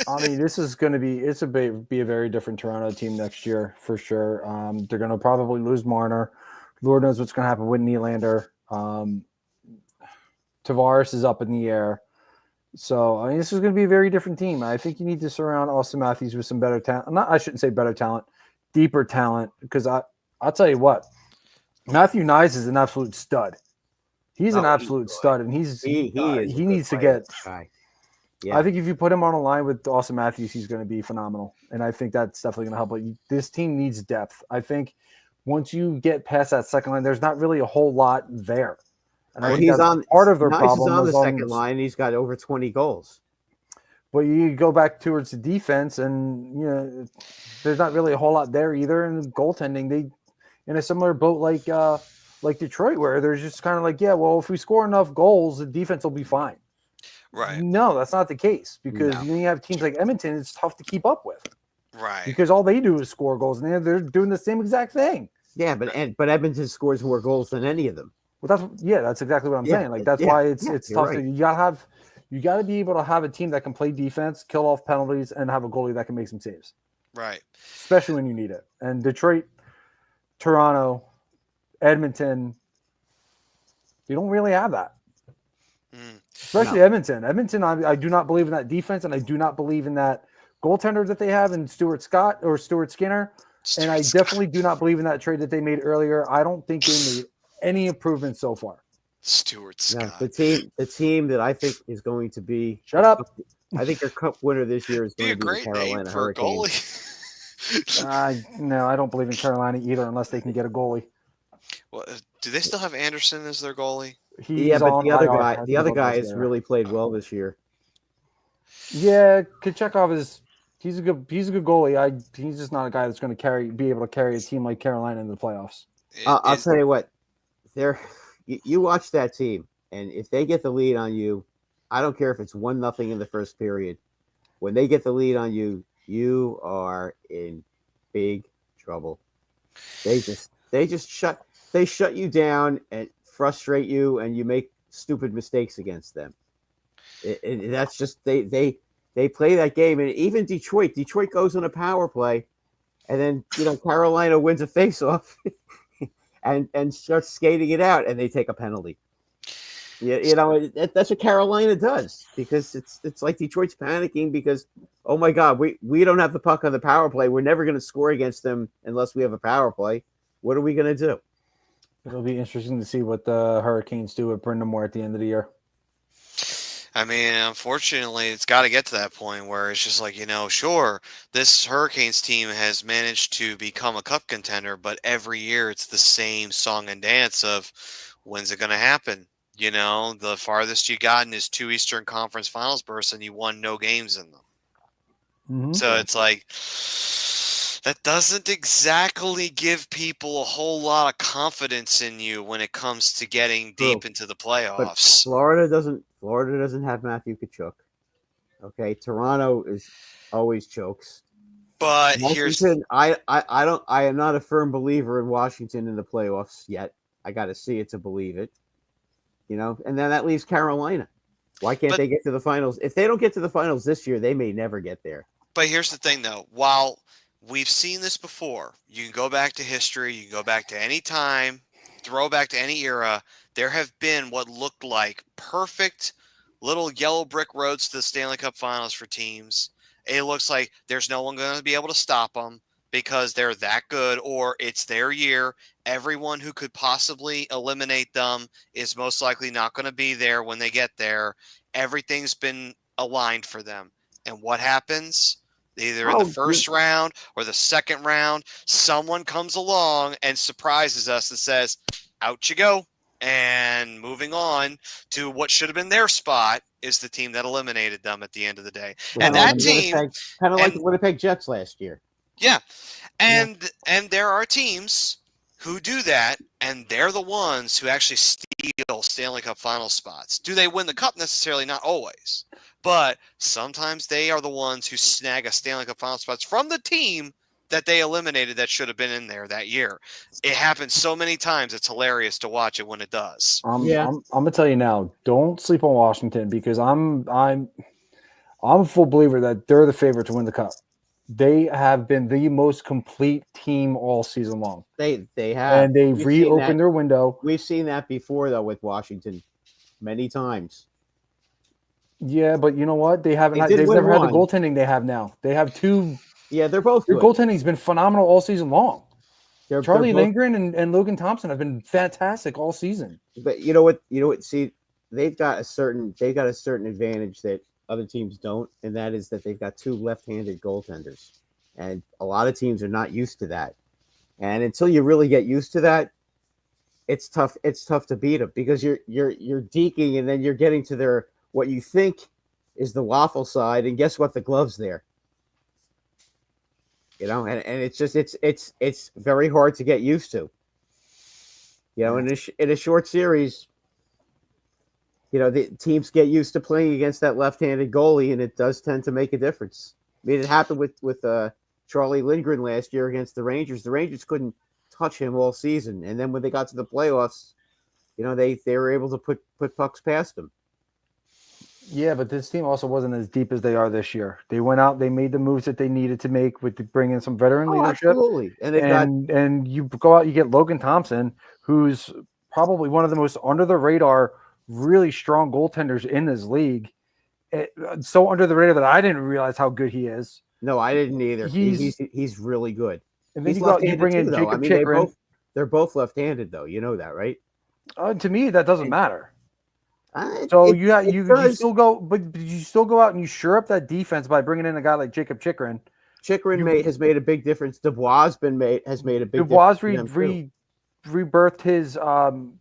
I mean, this is going to be a very different Toronto team next year for sure. They're going to probably lose Marner. Lord knows what's going to happen with Nylander. Tavares is up in the air. So, I mean, this is going to be a very different team. I think you need to surround Austin Matthews with some better talent. I shouldn't say better talent, deeper talent, because I'll tell you what, Matthew Nyes is an absolute stud. He's an absolute stud, and he needs to get. Yeah. I think if you put him on a line with Austin Matthews, he's going to be phenomenal, and I think that's definitely going to help. But this team needs depth. I think once you get past that second line, there's not really a whole lot there. And I think he's on part of their Nice problem. Is on the second line. He's got over 20 goals. But you go back towards the defense, and there's not really a whole lot there either. And goaltending, they in a similar boat like Detroit, where they're just kind of like, yeah, well, if we score enough goals, the defense will be fine. Right. No, that's not the case, because you have teams like Edmonton, it's tough to keep up with. Right. Because all they do is score goals, and they're doing the same exact thing. Yeah, but Edmonton scores more goals than any of them. Well, that's exactly what I'm saying. Like that's why it's tough. Right. You got to be able to have a team that can play defense, kill off penalties, and have a goalie that can make some saves. Right. Especially when you need it. And Detroit, Toronto, Edmonton, you don't really have that. Especially Edmonton. Edmonton, I do not believe in that defense, and I do not believe in that goaltender that they have in Stuart Skinner. And I definitely do not believe in that trade that they made earlier. I don't think they made any improvements so far. Stuart Scott. No, the team that I think is going to be I think their cup winner this year is going to be the Carolina Hurricanes. No, I don't believe in Carolina either, unless they can get a goalie. Well, do they still have Anderson as their goalie? But the other guy has really played well this year. Yeah, Kochekov he's a good goalie. He's just not a guy that's going to be able to carry a team like Carolina into the playoffs. I'll tell you what, you watch that team, and if they get the lead on you, I don't care if it's 1-0 in the first period. When they get the lead on you, you are in big trouble. They shut you down and frustrate you, and you make stupid mistakes against them. That's just they play that game, and even Detroit goes on a power play, and then Carolina wins a faceoff and starts skating it out, and they take a penalty. Yeah, that's what Carolina does, because it's like Detroit's panicking because, oh my God, we don't have the puck on the power play. We're never going to score against them unless we have a power play. What are we going to do? It'll be interesting to see what the Hurricanes do with Brendan Moore at the end of the year. I mean, unfortunately, it's got to get to that point where it's just like, sure, this Hurricanes team has managed to become a cup contender, but every year it's the same song and dance of when's it going to happen? The farthest you gotten is 2 Eastern Conference Finals berths, and you won no games in them. Mm-hmm. So it's like, that doesn't exactly give people a whole lot of confidence in you when it comes to getting deep into the But playoffs. Florida doesn't have Matthew Tkachuk. Okay, Toronto is always chokes. But Washington, I am not a firm believer in Washington in the playoffs yet. I got to see it to believe it. And then that leaves Carolina. Why can't they get to the finals? If they don't get to the finals this year, they may never get there. But here's the thing, though. While we've seen this before, you can go back to history, you can go back to any time, throw back to any era. There have been what looked like perfect little yellow brick roads to the Stanley Cup Finals for teams. It looks like there's no one going to be able to stop them because they're that good, or it's their year. Everyone who could possibly eliminate them is most likely not going to be there when they get there. Everything's been aligned for them. And what happens? Either in the first round or the second round, someone comes along and surprises us and says, out you go. And moving on to what should have been their spot is the team that eliminated them at the end of the day. And that team, kind of like the Winnipeg Jets last year. Yeah. And there are teams who do that, and they're the ones who actually steal Stanley Cup final spots. Do they win the cup? Necessarily, not always. But sometimes they are the ones who snag a Stanley Cup final spots from the team that they eliminated that should have been in there that year. It happens so many times, it's hilarious to watch it when it does. I'm gonna tell you now, don't sleep on Washington, because I'm a full believer that they're the favorite to win the cup. They have been the most complete team all season long. They have, and they've reopened their window. We've seen that before, though, with Washington many times. Yeah, but you know what? They've never had the goaltending they have now. They have two. Yeah, they're both good. Their goaltending's been phenomenal all season long. Charlie both, Lindgren and Logan Thompson have been fantastic all season. But you know what? See, they've got a certain advantage that other teams don't, and that is that they've got 2 left-handed goaltenders, and a lot of teams are not used to that. And until you really get used to that, it's tough. It's tough to beat them, because you're deking, and then you're getting to their what you think is the waffle side, and guess what? The glove's there. And it's just it's very hard to get used to. In a short series, the teams get used to playing against that left-handed goalie, and it does tend to make a difference. I mean, it happened with Charlie Lindgren last year against the Rangers. The Rangers couldn't touch him all season, and then when they got to the playoffs, they were able to put pucks past him. Yeah, but this team also wasn't as deep as they are this year. They went out, they made the moves that they needed to make with bringing in some veteran leadership. Absolutely. And you go out, you get Logan Thompson, who's probably one of the most under the radar, really strong goaltenders in this league. So under the radar that I didn't realize how good he is. No, I didn't either. He's really good. And then you bring in Jacob Chikrin. They're both left-handed, though. You know that, right? To me, that doesn't matter. So you still go, but you still go out and you shore up that defense by bringing in a guy like Jacob Chikrin. Has made a big difference. Dubois has made a big difference. Dubois rebirthed his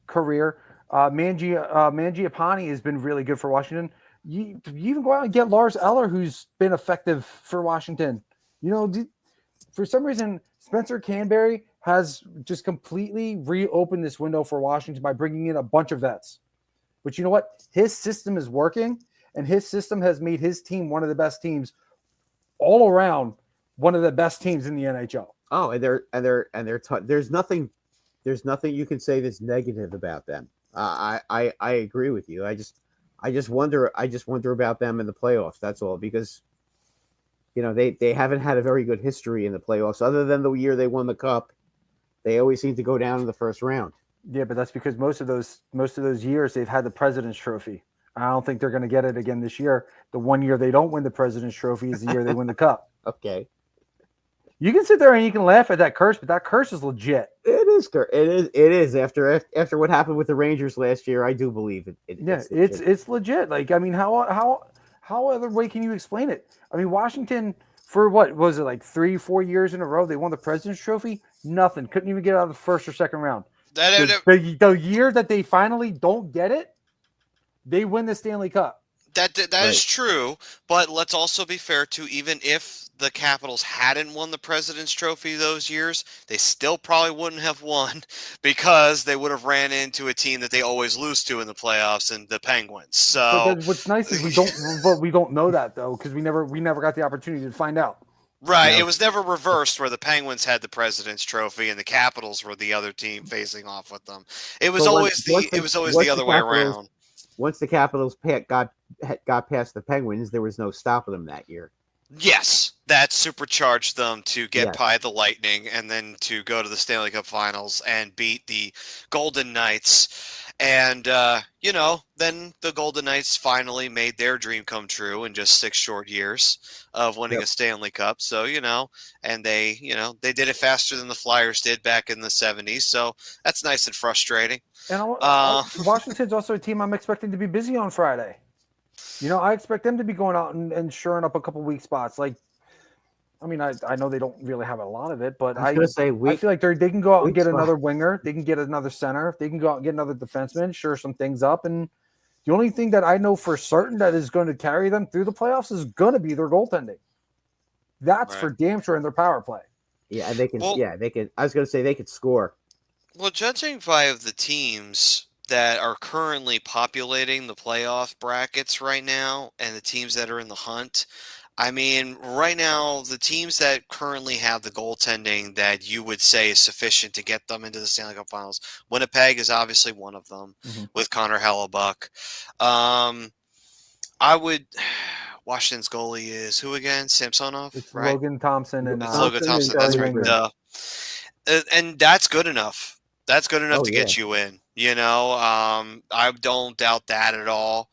career. Mangiapane has been really good for Washington. You even go out and get Lars Eller, who's been effective for Washington. For some reason, Spencer Canberry has just completely reopened this window for Washington by bringing in a bunch of vets. But you know what? His system is working, and his system has made his team one of the best teams all around, one of the best teams in the NHL. Oh, and there's nothing you can say that's negative about them. I agree with you. I just wonder about them in the playoffs. That's all, because they haven't had a very good history in the playoffs, other than the year they won the cup. They always seem to go down in the first round. Yeah, but that's because most of those years they've had the President's Trophy. I don't think they're going to get it again this year. The one year they don't win the President's Trophy is the year they win the cup. Okay. You can sit there and you can laugh at that curse, but that curse is legit. It is. It is. After what happened with the Rangers last year, I do believe it. It's legit. Like, I mean, how other way can you explain it? I mean, Washington, for what was it, like 3-4 years in a row, they won the President's Trophy. Nothing. Couldn't even get out of the first or second round. The year that they finally don't get it, they win the Stanley Cup. That is true, but let's also be fair too. Even if the Capitals hadn't won the President's Trophy those years, they still probably wouldn't have won, because they would have ran into a team that they always lose to in the playoffs, and the Penguins. So but what's nice is we don't know that, though, because we never got the opportunity to find out. Right, it was never reversed where the Penguins had the President's Trophy and the Capitals were the other team facing off with them. It was always the other way around. Once the Capitals got past the Penguins, there was no stopping them that year. Yes, that supercharged them to get by the Lightning and then to go to the Stanley Cup Finals and beat the Golden Knights. And, then the Golden Knights finally made their dream come true in just 6 short years of winning a Stanley Cup. So, and they did it faster than the Flyers did back in the 70s. So that's nice and frustrating. And Washington's also a team I'm expecting to be busy on Friday. I expect them to be going out and shoring up a couple weak spots. Like, I mean, I know they don't really have a lot of it, but I feel like they can go out and get another winger. They can get another center. They can go out and get another defenseman, shore some things up. And the only thing that I know for certain that is going to carry them through the playoffs is going to be their goaltending. That's for damn sure in their power play. Yeah, they can. They can. I was going to say they could score. Well, judging by the teams that are currently populating the playoff brackets right now and the teams that are in the hunt, I mean, right now, the teams that currently have the goaltending that you would say is sufficient to get them into the Stanley Cup Finals, Winnipeg is obviously one of them with Connor Hellebuck. Washington's goalie is who again? Samsonov? It's right? Logan Thompson. It's Logan Thompson. That's right. And that's good enough. That's good enough to get you in. I don't doubt that at all.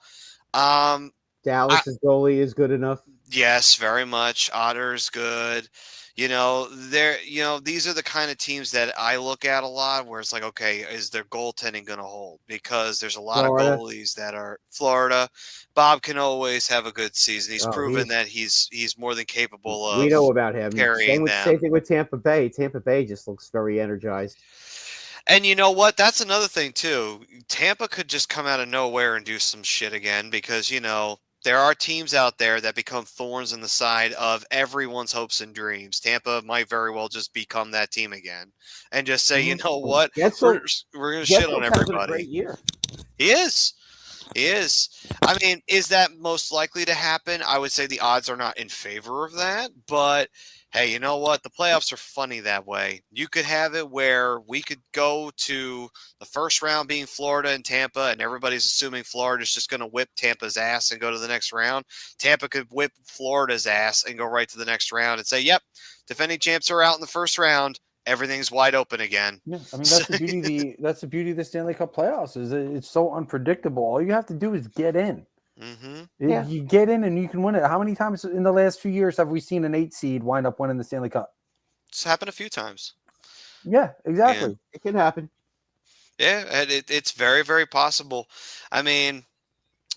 Dallas's goalie is good enough. Yes, very much. Otter's good. These are the kind of teams that I look at a lot where it's like, okay, is their goaltending going to hold? Because there's a lot of goalies that are Florida. Bob can always have a good season. He's proven that he's more than capable of. We know about him. Same thing with Tampa Bay. Tampa Bay just looks very energized. And you know what? That's another thing too. Tampa could just come out of nowhere and do some shit again because, there are teams out there that become thorns in the side of everyone's hopes and dreams. Tampa might very well just become that team again and just say, you know what? We're going to shit on everybody. A great year. He is. I mean, is that most likely to happen? I would say the odds are not in favor of that, but hey, you know what? The playoffs are funny that way. You could have it where we could go to the first round being Florida and Tampa, and everybody's assuming Florida's just going to whip Tampa's ass and go to the next round. Tampa could whip Florida's ass and go right to the next round and say, yep, defending champs are out in the first round. Everything's wide open again. Yeah, I mean that's the beauty of the Stanley Cup playoffs is it's so unpredictable. All you have to do is get in. Mm-hmm. You get in and you can win it. How many times in the last few years have we seen an 8 seed wind up winning the Stanley Cup? It's happened a few times. Yeah, exactly. Yeah. It can happen. Yeah, and it's very, very possible. I mean,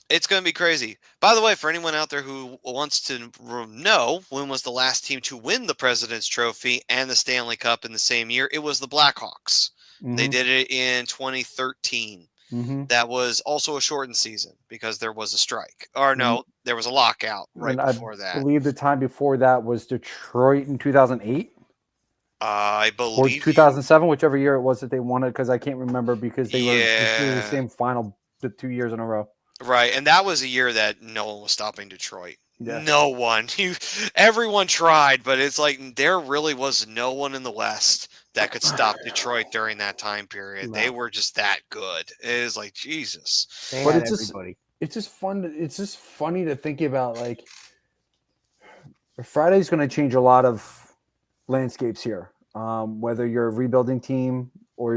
it's going to be crazy. By the way, for anyone out there who wants to know when was the last team to win the President's Trophy and the Stanley Cup in the same year, it was the Blackhawks. Mm-hmm. They did it in 2013. Mm-hmm. That was also a shortened season because there was a strike. Or no, there was a lockout before that. I believe the time before that was Detroit in 2008. I believe. Or 2007, whichever year it was that they won it, because I can't remember because they were the same final the 2 years in a row. Right, and that was a year that no one was stopping Detroit. Yeah. No one. Everyone tried, but it's like there really was no one in the West that could stop Detroit during that time period. No. They were just that good. It is like Jesus. But it's everybody. it's just fun. It's just funny to think about. Like Friday's going to change a lot of landscapes here. Whether you're a rebuilding team or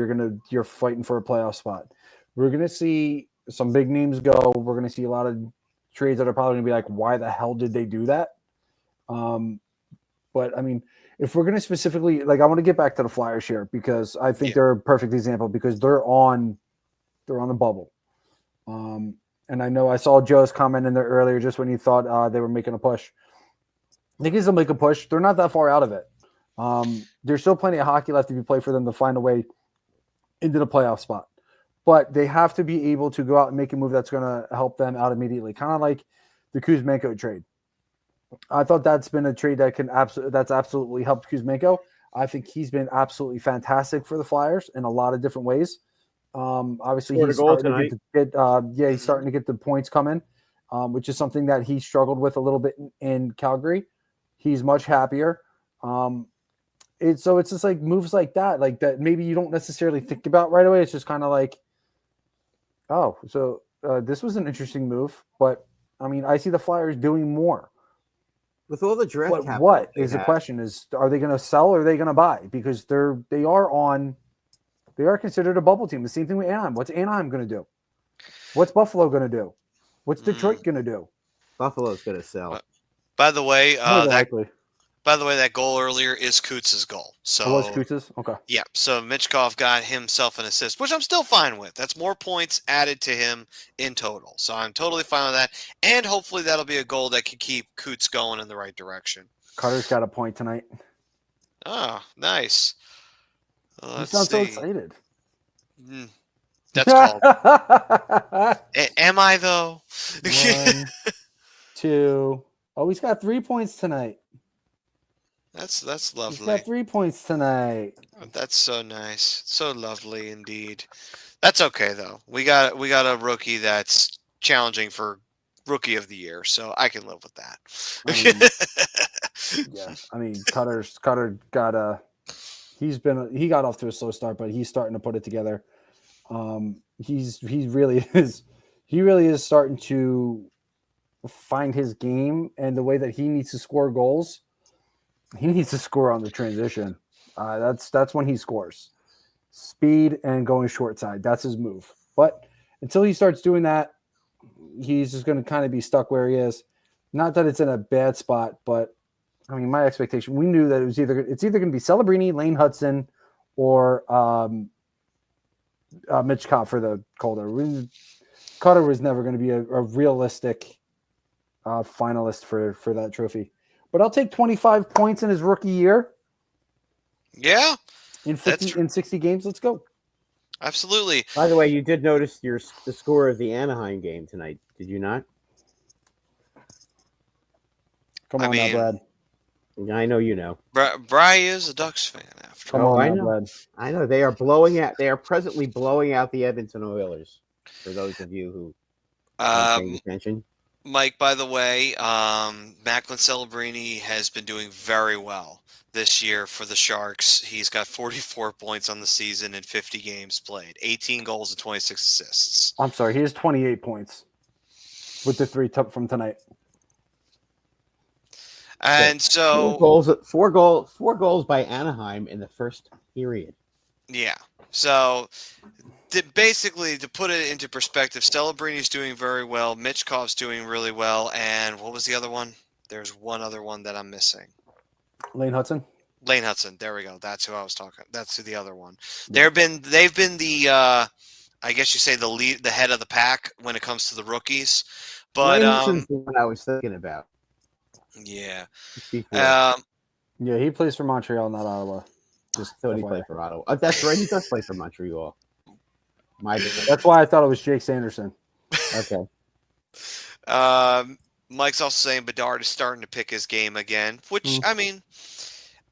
you're fighting for a playoff spot, we're going to see some big names go. We're going to see a lot of trades that are probably going to be like, why the hell did they do that? But I mean, if we're going to specifically, like, I want to get back to the Flyers here because I think they're a perfect example because they're on the bubble. And I know I saw Joe's comment in there earlier just when he thought they were making a push. I think he'll make a push. They're not that far out of it. There's still plenty of hockey left to be played for them to find a way into the playoff spot. But they have to be able to go out and make a move that's going to help them out immediately, kind of like the Kuzmenko trade. I thought that's been a trade that's absolutely helped Kuzmenko. I think he's been absolutely fantastic for the Flyers in a lot of different ways. Obviously, he's starting to get the points coming, which is something that he struggled with a little bit in Calgary. He's much happier. It's just like moves like that maybe you don't necessarily think about right away. It's just kind of like, oh, so this was an interesting move, but I mean, I see the Flyers doing more. With all the draft capital, what is the question? Is are they going to sell or are they going to buy? Because they are considered a bubble team. The same thing with Anaheim. What's Anaheim going to do? What's Buffalo going to do? What's Detroit going to do? Buffalo's going to sell. By the way, likely. By the way, that goal earlier is Coots' goal. So it was Coots'? Okay. Yeah, so Mitchkov got himself an assist, which I'm still fine with. That's more points added to him in total. So I'm totally fine with that. And hopefully that'll be a goal that can keep Coots going in the right direction. Carter's got a point tonight. Oh, nice. You sound so excited. That's called. Am I, though? 1, 2. Oh, he's got 3 points tonight. That's lovely. He's got 3 points tonight. That's so nice. So lovely indeed. That's okay though. We got a rookie that's challenging for rookie of the year, so I can live with that. I mean, Cutter got he got off to a slow start, but he's starting to put it together. He really is starting to find his game and the way that he needs to score goals. He needs to score on the transition. That's when he scores. Speed and going short side. That's his move. But until he starts doing that, he's just going to kind of be stuck where he is. Not that it's in a bad spot, but I mean, my expectation, we knew that it's either going to be Celebrini, Lane Hudson, or Mitch Cobb for the Calder. Cutter was never going to be a realistic finalist for that trophy. But I'll take 25 points in his rookie year. Yeah. In 60 games, let's go. Absolutely. By the way, you did notice the score of the Anaheim game tonight, did you not? Come on now, Brad. I know you know. Bry is a Ducks fan after all. I know. Brad. I know they are presently blowing out the Edmonton Oilers. For those of you who aren't paying attention. Mike, by the way, Macklin Celebrini has been doing very well this year for the Sharks. He's got 44 points on the season in 50 games played, 18 goals and 26 assists. I'm sorry, he has 28 points with the 3 from tonight. And so four goals by Anaheim in the first period. Yeah. So basically, to put it into perspective, Celebrini's doing very well. Mitchkov's doing really well. And what was the other one? There's one other one that I'm missing. Lane Hudson. There we go. That's who I was talking. That's who the other one. They've been the I guess you say the head of the pack when it comes to the rookies. But Lane Hudson's the one I was thinking about. Yeah. Yeah, he plays for Montreal, not Ottawa. Just thought he played for Ottawa. That's right. He does play for Montreal. That's why I thought it was Jake Sanderson. Okay. Mike's also saying Bedard is starting to pick his game again, which I mean,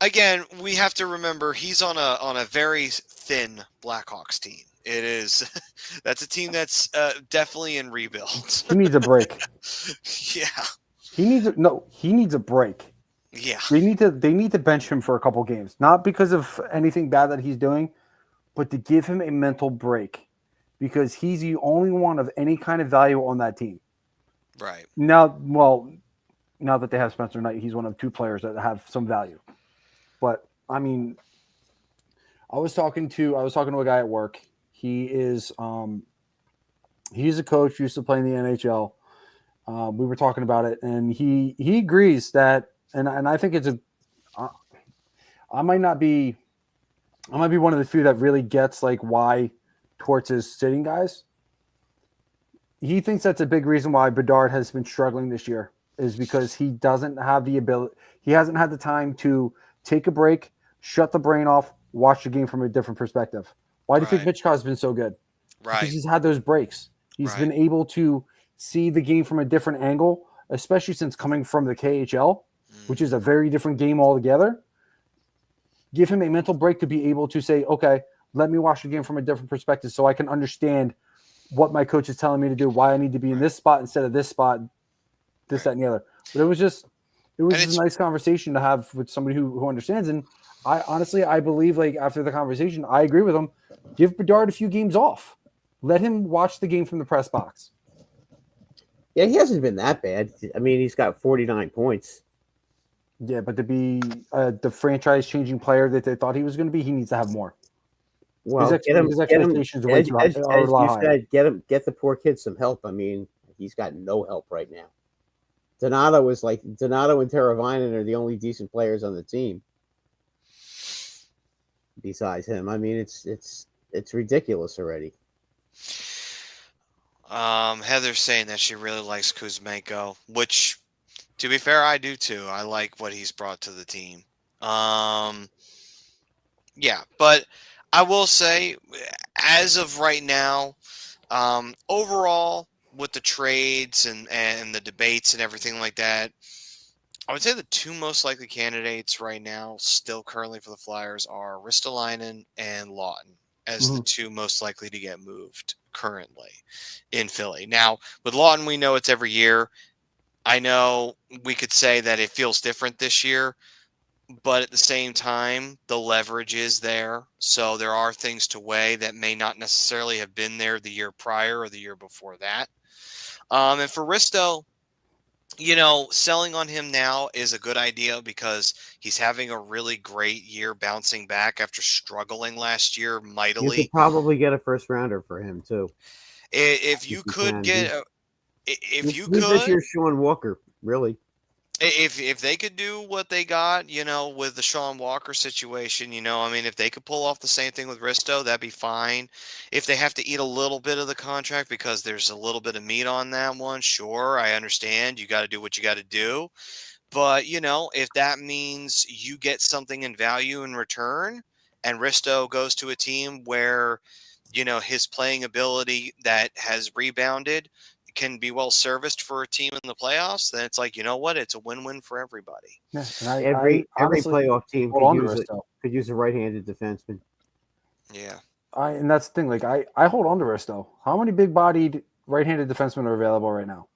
again, we have to remember he's on a very thin Blackhawks team. It is that's a team that's definitely in rebuild. He needs a break. Yeah. He needs a break. Yeah. They need to bench him for a couple games. Not because of anything bad that he's doing, but to give him a mental break. because he's the only one of any kind of value on that team. Right. Now that they have Spencer Knight, he's one of 2 players that have some value. But I mean, I was talking to a guy at work. He's a coach, used to play in the NHL. We were talking about it, and he agrees that, and I think it's I might be one of the few that really gets like why Torts is sitting guys. He thinks that's a big reason why Bedard has been struggling this year, is because he doesn't have the ability. He hasn't had the time to take a break, shut the brain off, watch the game from a different perspective. Why do you think Mitchkov has been so good? Right. Because he's had those breaks. He's been able to see the game from a different angle, especially since coming from the KHL, which is a very different game altogether. Give him a mental break to be able to say, okay, let me watch the game from a different perspective so I can understand what my coach is telling me to do, why I need to be in this spot instead of this spot, this, that, and the other. But it was just a nice conversation to have with somebody who understands. And I believe, like, after the conversation, I agree with him. Give Bedard a few games off. Let him watch the game from the press box. Yeah, he hasn't been that bad. I mean, he's got 49 points. Yeah, but to be the franchise-changing player that they thought he was going to be, he needs to have more. Well, his expectations are a lot higher. Get the poor kid some help. I mean, he's got no help right now. Donato and Teravainen are the only decent players on the team besides him. I mean, it's ridiculous already. Heather's saying that she really likes Kuzmenko, which, to be fair, I do too. I like what he's brought to the team. Yeah, but I will say, as of right now, overall, with the trades and the debates and everything like that, I would say the 2 most likely candidates right now, still currently for the Flyers, are Ristolainen and Lawton as the 2 most likely to get moved currently in Philly. Now, with Lawton, we know it's every year. I know we could say that it feels different this year, but at the same time, the leverage is there. So there are things to weigh that may not necessarily have been there the year prior or the year before that. And for Risto, selling on him now is a good idea because he's having a really great year bouncing back after struggling last year mightily. You could probably get a first rounder for him too. If you could get, if you who's could, this year's Sean Walker, really? If they could do what they got, with the Sean Walker situation, I mean, if they could pull off the same thing with Risto, that'd be fine. If they have to eat a little bit of the contract because there's a little bit of meat on that one, sure, I understand. You got to do what you got to do. But, if that means you get something in value in return and Risto goes to a team where, his playing ability that has rebounded can be well serviced for a team in the playoffs, then it's like, you know what? It's a win-win for everybody. Yeah, and every honestly playoff team could use a right-handed defenseman. Yeah. And that's the thing. Like I hold on to Risto. How many big-bodied right-handed defensemen are available right now?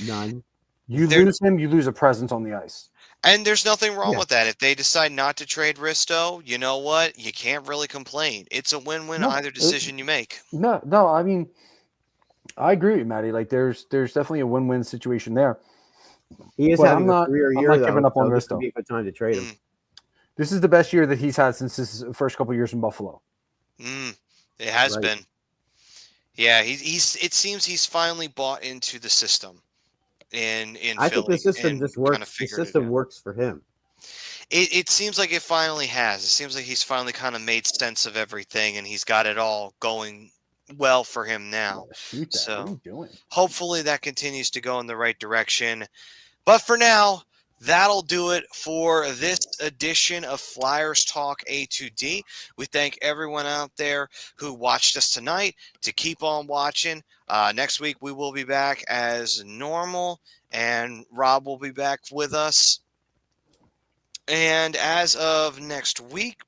None. You lose him, you lose a presence on the ice. And there's nothing wrong with that. If they decide not to trade Risto, you know what? You can't really complain. It's a win-win either decision you make. No. I mean, I agree with you, Maddie. Like, there's definitely a win-win situation there. He is having a career year, I'm not giving up on this Risto. would be a good time to trade him. This is the best year that he's had since his first couple years in Buffalo. It has been. Yeah, he's. It seems he's finally bought into the system. In I Philly, think the system just works. The system works for him. It seems like it finally has. It seems like he's finally kind of made sense of everything, and he's got it all going well for him now. Shoot that. So what are you doing? Hopefully that continues to go in the right direction. But for now, that'll do it for this edition of Flyers Talk A2D. We thank everyone out there who watched us tonight to keep on watching. Next week, we will be back as normal, and Rob will be back with us. And as of next week,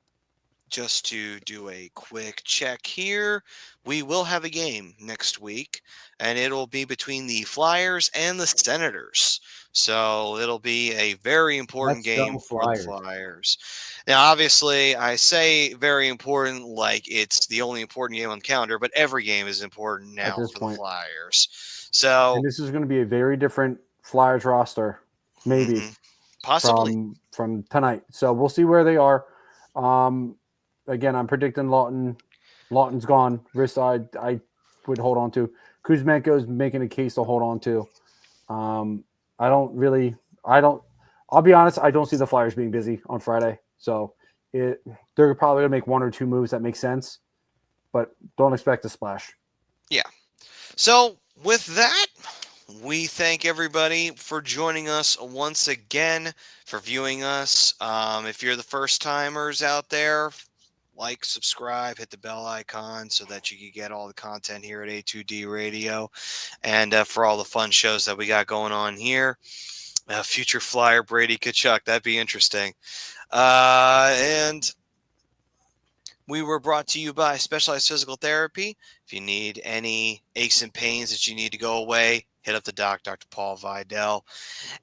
just to do a quick check here, we will have a game next week, and it'll be between the Flyers and the Senators. So it'll be a very important Let's go game for the Flyers. Flyers. Now, obviously, I say very important like it's the only important game on the calendar, but every game is important At now this for the point. Flyers. So, And this is going to be a very different Flyers roster, maybe possibly. from tonight. So we'll see where they are. Again, I'm predicting Lawton. Lawton's gone. Wrist I would hold on to. Kuzmenko's making a case to hold on to. I don't. I'll be honest. I don't see the Flyers being busy on Friday. So they're probably gonna make one or two moves that make sense, but don't expect a splash. Yeah. So, with that, we thank everybody for joining us once again, for viewing us. If you're the first timers out there, like, subscribe, hit the bell icon so that you can get all the content here at A2D Radio, and for all the fun shows that we got going on here. Future Flyer Brady Kachuk, that'd be interesting. And we were brought to you by Specialized Physical Therapy. If you need any aches and pains that you need to go away, hit up the doc, Dr. Paul Vidal.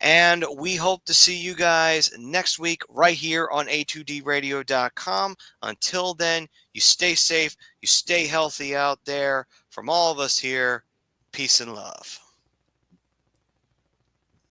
And we hope to see you guys next week right here on a2dradio.com. Until then, you stay safe, you stay healthy out there. From all of us here, peace and love.